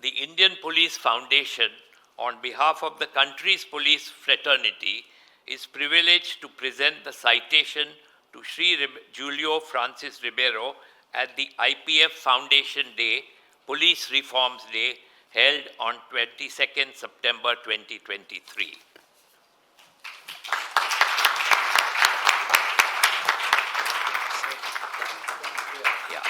the Indian Police Foundation, on behalf of the country's police fraternity, is privileged to present the citation to Sri Julio Francis Ribeiro at the IPF Foundation Day, Police Reforms Day, held on 22nd September 2023. Yeah.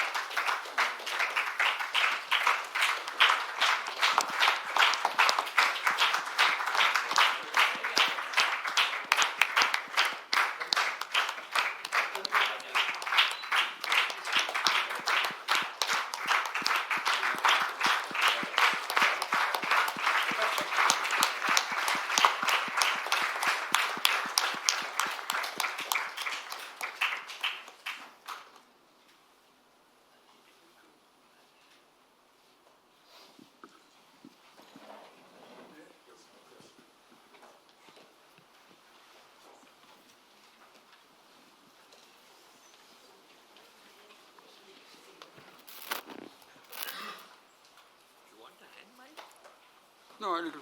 No, I'll do it.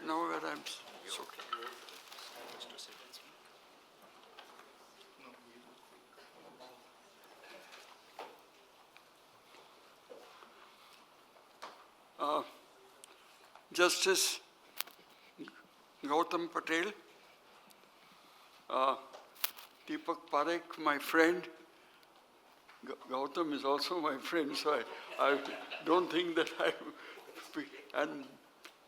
Now where I'm so. Justice Gautam Patel, Deepak Parekh, my friend. Gautam is also my friend, so I don't think that and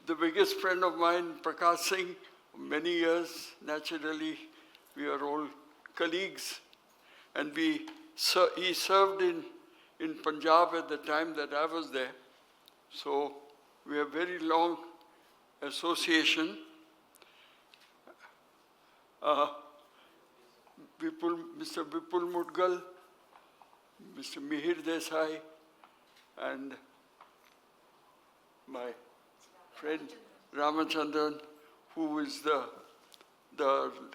the biggest friend of mine, Prakash Singh, many years, naturally, we are all colleagues. And he served in Punjab at the time that I was there. So we have very long association. Mr. Vipul Mudgal, Mr. Mihir Desai, and my friend Ramachandran, who is the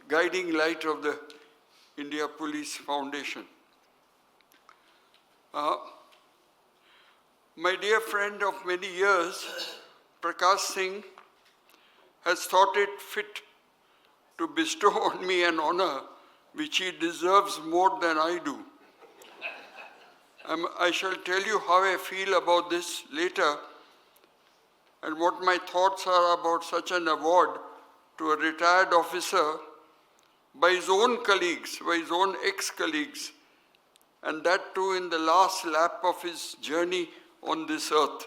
guiding light of the India Police Foundation. My dear friend of many years, Prakash Singh, has thought it fit to bestow on me an honor which he deserves more than I do. I shall tell you how I feel about this later, and what my thoughts are about such an award to a retired officer by his own colleagues, by his own ex-colleagues, and that too in the last lap of his journey on this earth.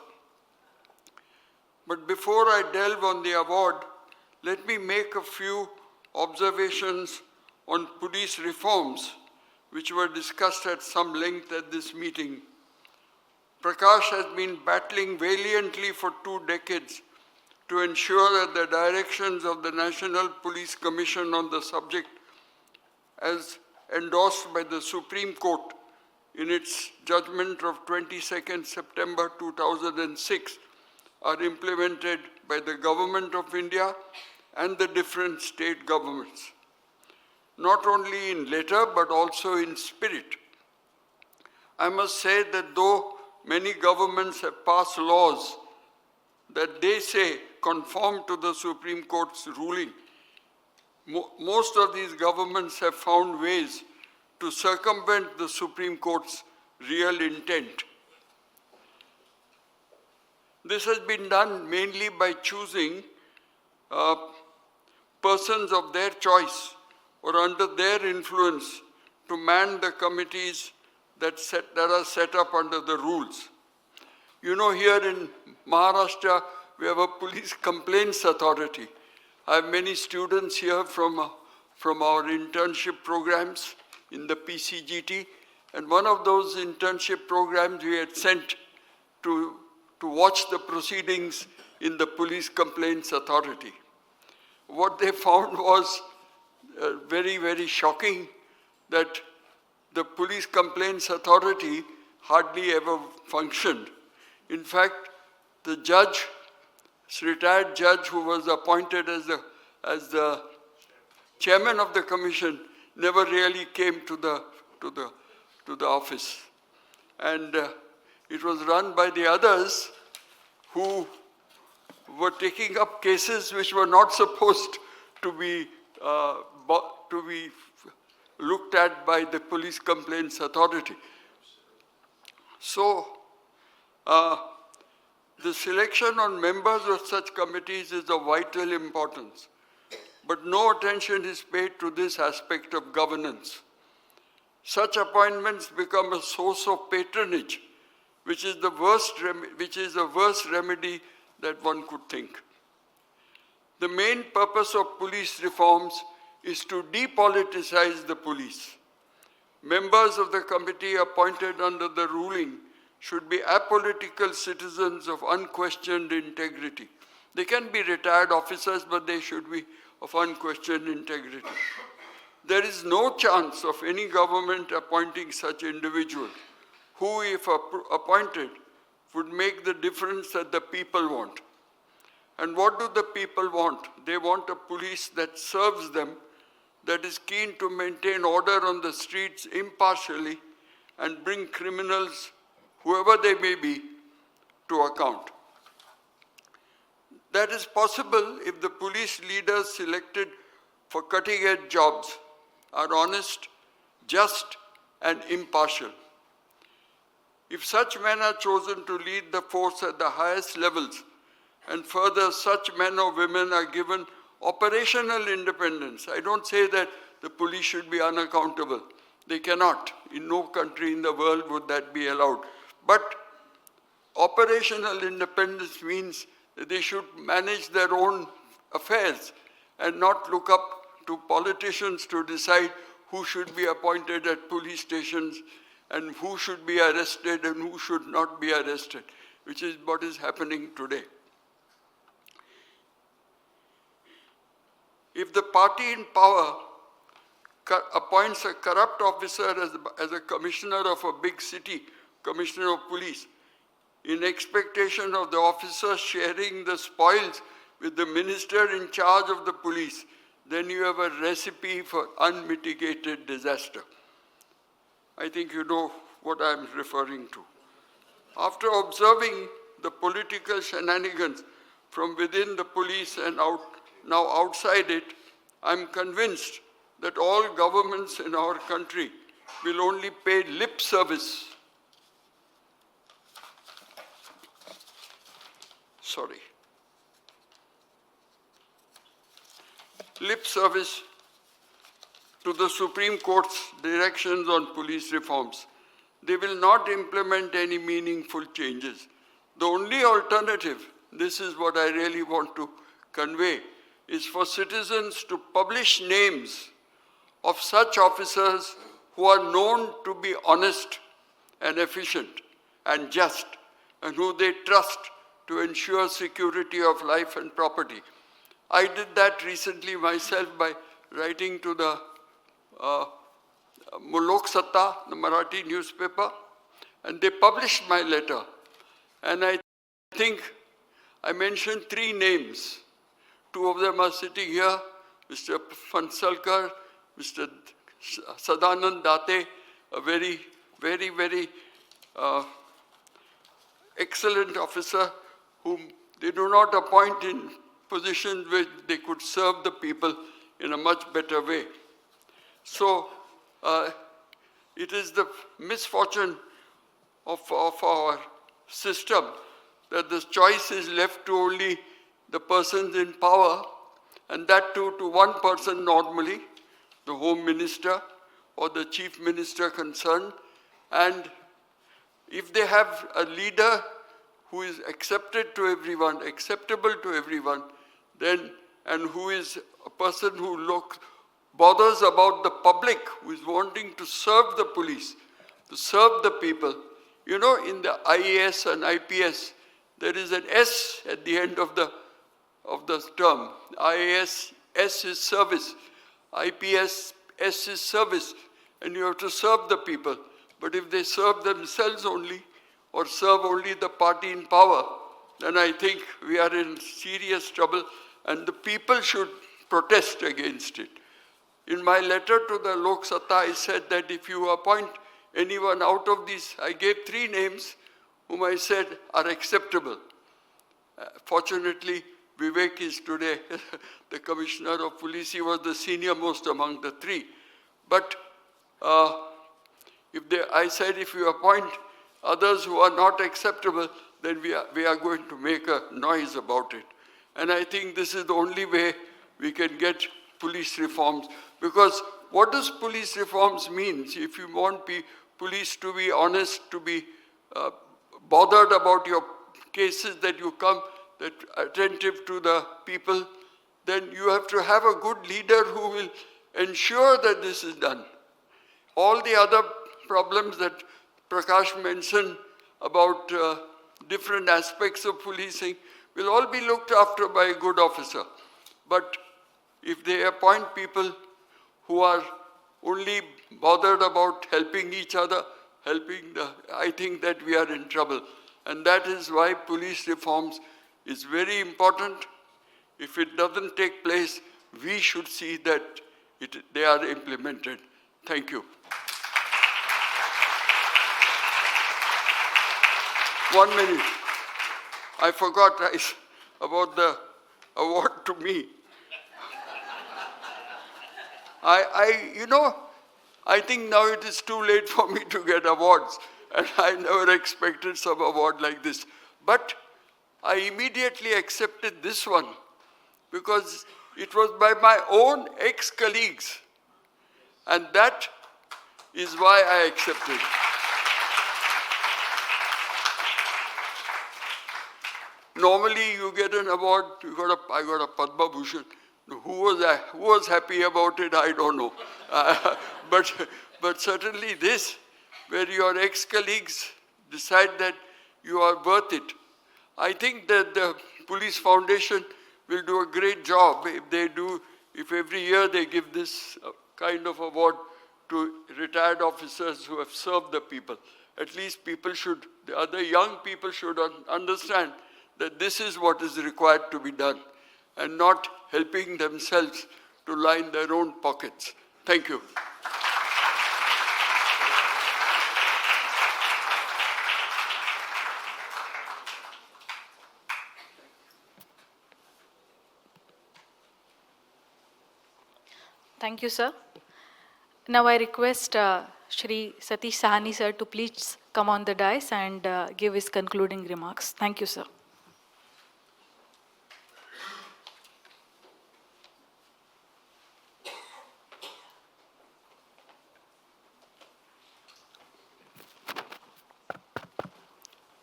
But before I delve on the award, let me make a few observations on police reforms, which were discussed at some length at this meeting. Prakash has been battling valiantly for 2 decades to ensure that the directions of the National Police Commission on the subject, as endorsed by the Supreme Court in its judgment of 22nd September 2006, are implemented by the Government of India and the different state governments, not only in letter but also in spirit. I must say that though many governments have passed laws that they say conform to the Supreme Court's ruling, most of these governments have found ways to circumvent the Supreme Court's real intent. This has been done mainly by choosing persons of their choice or under their influence to man the committees that are set up under the rules. You know, here in Maharashtra, we have a police complaints authority. I have many students here from our internship programs in the PCGT, and one of those internship programs we had sent to watch the proceedings in the police complaints authority. What they found was very, very shocking, that the police complaints authority hardly ever functioned. In fact, the judge, retired judge who was appointed as the chairman of the commission, never really came to the office. And it was run by the others who were taking up cases which were not supposed to be looked at by the police complaints authority. So, the selection on members of such committees is of vital importance, but no attention is paid to this aspect of governance. Such appointments become a source of patronage, which is the worst remedy that one could think. The main purpose of police reforms is to depoliticize the police. Members of the committee appointed under the ruling should be apolitical citizens of unquestioned integrity. They can be retired officers, but they should be of unquestioned integrity. There is no chance of any government appointing such individuals who, if appointed, would make the difference that the people want. And what do the people want? They want a police that serves them, that is keen to maintain order on the streets impartially and bring criminals, whoever they may be, to account. That is possible if the police leaders selected for cutting-edge jobs are honest, just, and impartial. If such men are chosen to lead the force at the highest levels, and further such men or women are given operational independence, I don't say that the police should be unaccountable. They cannot. In no country in the world would that be allowed. But operational independence means that they should manage their own affairs and not look up to politicians to decide who should be appointed at police stations and who should be arrested and who should not be arrested, which is what is happening today. If the party in power appoints a corrupt officer as a commissioner of a big city, commissioner of police, in expectation of the officer sharing the spoils with the minister in charge of the police, then you have a recipe for unmitigated disaster. I think you know what I'm referring to. After observing the political shenanigans from within the police and now outside it, I'm convinced that all governments in our country will only pay lip service. Lip service to the Supreme Court's directions on police reforms. They will not implement any meaningful changes. The only alternative, this is what I really want to convey, is for citizens to publish names of such officers who are known to be honest and efficient and just, and who they trust to ensure security of life and property. I did that recently myself by writing to the Mulok Satta, the Marathi newspaper, and they published my letter. And I think I mentioned 3 names. 2 of them are sitting here, Mr. Fansalkar, Mr. Sadanand Date, a very, very, very excellent officer whom they do not appoint in positions where they could serve the people in a much better way. So it is the misfortune of our system that the choice is left to only the persons in power, and that too to one person normally, the Home Minister, or the chief minister concerned, and if they have a leader who is accepted to everyone, acceptable to everyone, then, and who is a person who bothers about the public, who is wanting to serve the police, to serve the people. You know, in the IAS and IPS, there is an S at the end of the term. IAS, S is service. IPS, S is service. And you have to serve the people. But if they serve themselves only, or serve only the party in power, then I think we are in serious trouble, and the people should protest against it. In my letter to the Lok Satta, I said that if you appoint anyone out of these, I gave 3 names whom I said are acceptable. Fortunately, Vivek is today the Commissioner of Police. He was the senior most among the 3. But I said if you appoint others who are not acceptable, then we are going to make a noise about it. And I think this is the only way we can get police reforms. Because what does police reforms mean? If you want police to be honest, to be bothered about your cases, that you come, that attentive to the people, then you have to have a good leader who will ensure that this is done. All the other problems that Prakash mentioned about different aspects of policing will all be looked after by a good officer. But if they appoint people who are only bothered about helping each other, I think that we are in trouble. And that is why police reforms is very important. If it doesn't take place, we should see that they are implemented. Thank you. 1 minute. I forgot about the award to me. I think now it is too late for me to get awards, and I never expected some award like this. But I immediately accepted this one because it was by my own ex-colleagues, and that is why I accepted it. Normally you get an award, I got a Padma Bhushan. Who was happy about it, I don't know. But certainly this, where your ex-colleagues decide that you are worth it. I think that the Police Foundation will do a great job if every year they give this kind of award to retired officers who have served the people. At least the other young people should understand that this is what is required to be done, and not helping themselves to line their own pockets. Thank you. Thank you, sir. Now I request Shri Satish Sahani sir to please come on the dais and give his concluding remarks. Thank you, sir.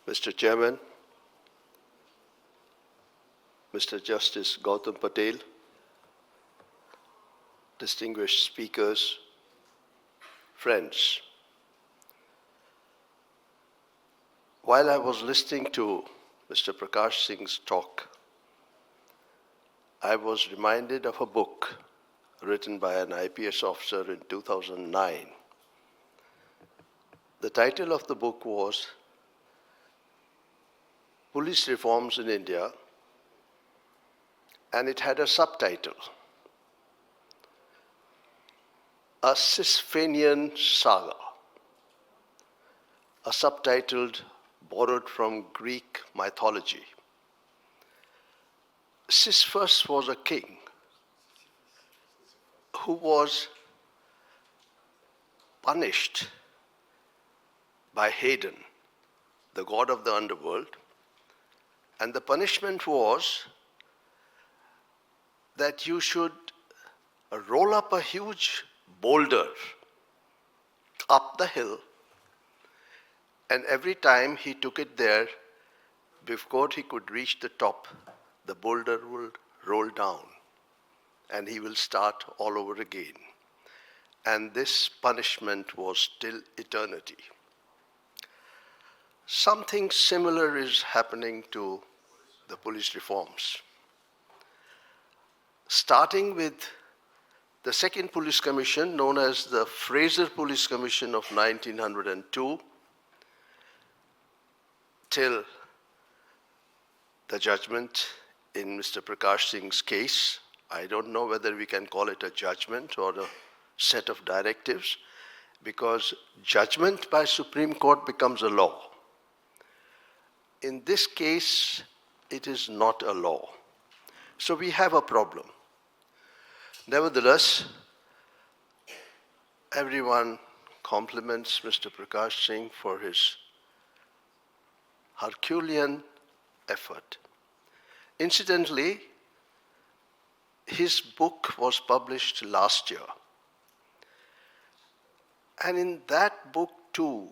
Mr. Chairman, Mr. Justice Gautam Patel, distinguished speakers, friends. While I was listening to Mr. Prakash Singh's talk, I was reminded of a book written by an IPS officer in 2009. The title of the book was Police Reforms in India, and it had a subtitle, A Sisyphean Saga, a subtitled borrowed from Greek mythology. Sisyphus was a king who was punished by Haden, the god of the underworld, and the punishment was that you should roll up a huge boulder up the hill, and every time he took it there, before he could reach the top, the boulder will roll down, and he will start all over again. And this punishment was till eternity. Something similar is happening to the police reforms. Starting with the second police commission, known as the Fraser Police Commission of 1902, till the judgment in Mr. Prakash Singh's case. I don't know whether we can call it a judgment or a set of directives, because judgment by Supreme Court becomes a law. In this case, it is not a law. So we have a problem. Nevertheless, everyone compliments Mr. Prakash Singh for his Herculean effort. Incidentally, his book was published last year. And in that book too,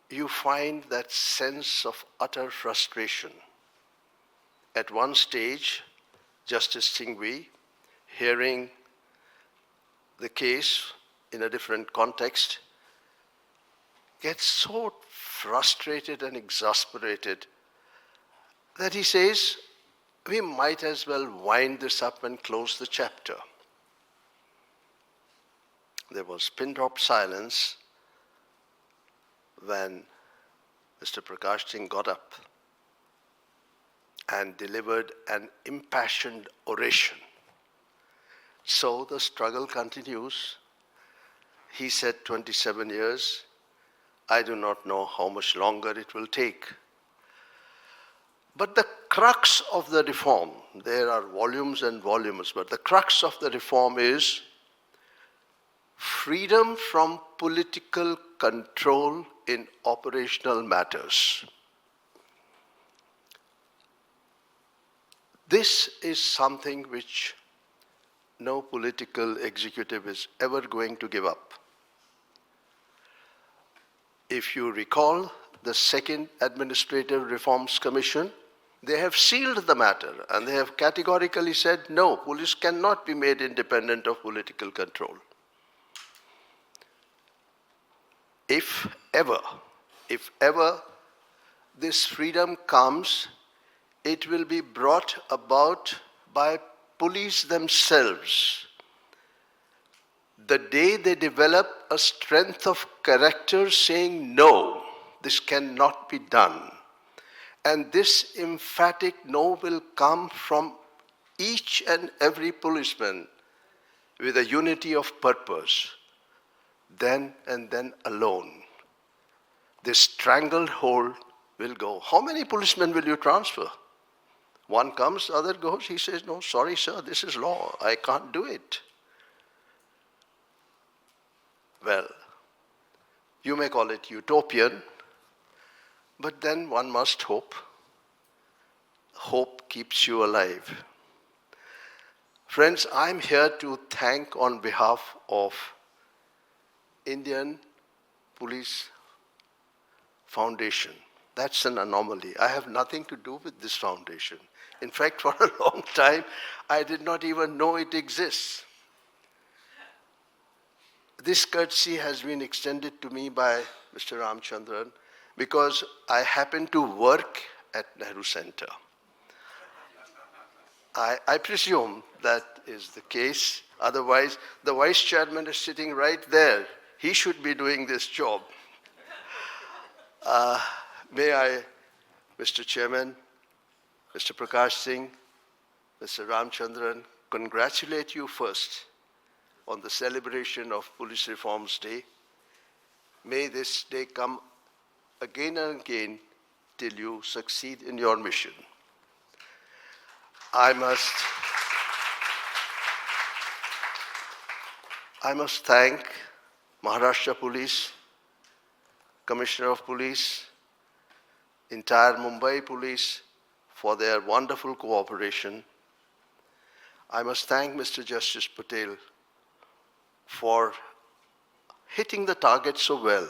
you find that sense of utter frustration. At one stage, Justice Singhvi, hearing the case in a different context, gets so frustrated and exasperated that he says, we might as well wind this up and close the chapter. There was pin-drop silence when Mr. Prakash Singh got up and delivered an impassioned oration. So the struggle continues. He said 27 years. I do not know how much longer it will take. But the crux of the reform, there are volumes and volumes, but the crux of the reform is freedom from political control in operational matters. This is something which no political executive is ever going to give up. If you recall, the second Administrative Reforms Commission, they have sealed the matter and they have categorically said, no, police cannot be made independent of political control. If ever this freedom comes, it will be brought about by police themselves. The day they develop a strength of character saying, no, this cannot be done. And this emphatic no will come from each and every policeman with a unity of purpose. Then and then alone, this stranglehold will go. How many policemen will you transfer? One comes, other goes, he says, no, sorry sir, this is law, I can't do it. Well, you may call it utopian, but then one must hope. Hope keeps you alive. Friends, I'm here to thank on behalf of Indian Police Foundation. That's an anomaly. I have nothing to do with this foundation. In fact, for a long time, I did not even know it exists. This courtesy has been extended to me by Mr. Ramchandran because I happen to work at Nehru Center. I presume that is the case. Otherwise, the vice chairman is sitting right there. He should be doing this job. May I, Mr. Chairman, Mr. Prakash Singh, Mr. Ramchandran, congratulate you first on the celebration of Police Reforms Day. May this day come again and again till you succeed in your mission. I must thank Maharashtra Police, Commissioner of Police, entire Mumbai Police for their wonderful cooperation. I must thank Mr. Justice Patel for hitting the target so well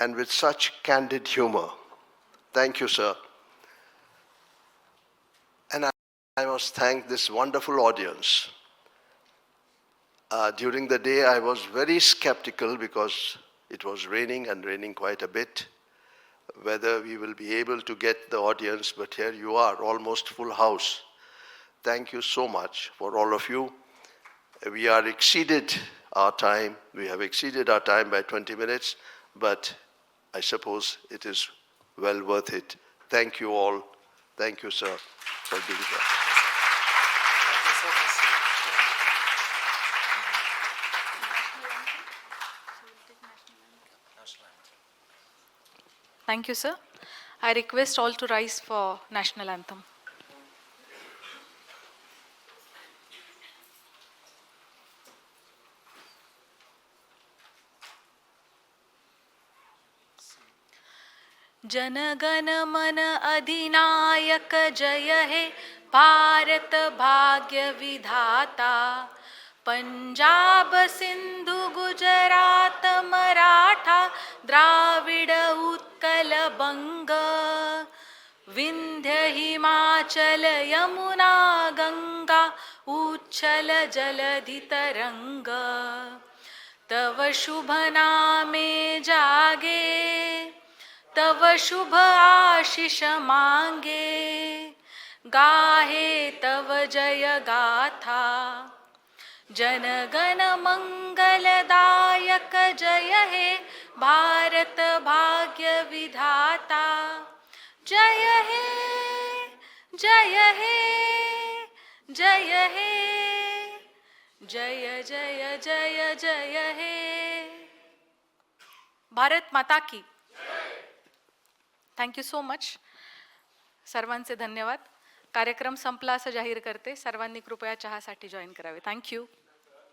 and with such candid humor. Thank you, sir. And I must thank this wonderful audience. During the day, I was very skeptical because it was raining and raining quite a bit, whether we will be able to get the audience, but here you are, almost full house. Thank you so much for all of you. We have exceeded our time by 20 minutes, but I suppose it is well worth it. Thank you all. Thank you, sir, for being here. Thank you, sir. I request all to rise for national anthem. जनगण मन अधिनायक जय हे भारत भाग्य विधाता पंजाब सिंधु गुजरात मराठा द्राविड उत्कल बंग विंध्य हिमाचल यमुना गंगा उच्छल जलधि तरंग तव शुभ नामे जागे तव शुभ आशीष मांगे गाहे तव जय गाथा जन गण मंगलदायक जय हे भारत भाग्य विधाता जय हे जय हे जय हे जय जय जय जय हे भारत माता की थँक्यू सो मच. सर्वांचे धन्यवाद. कार्यक्रम संपला असं जाहीर करते. सर्वांनी कृपया चहासाठी जॉईन करावे. थँक्यू.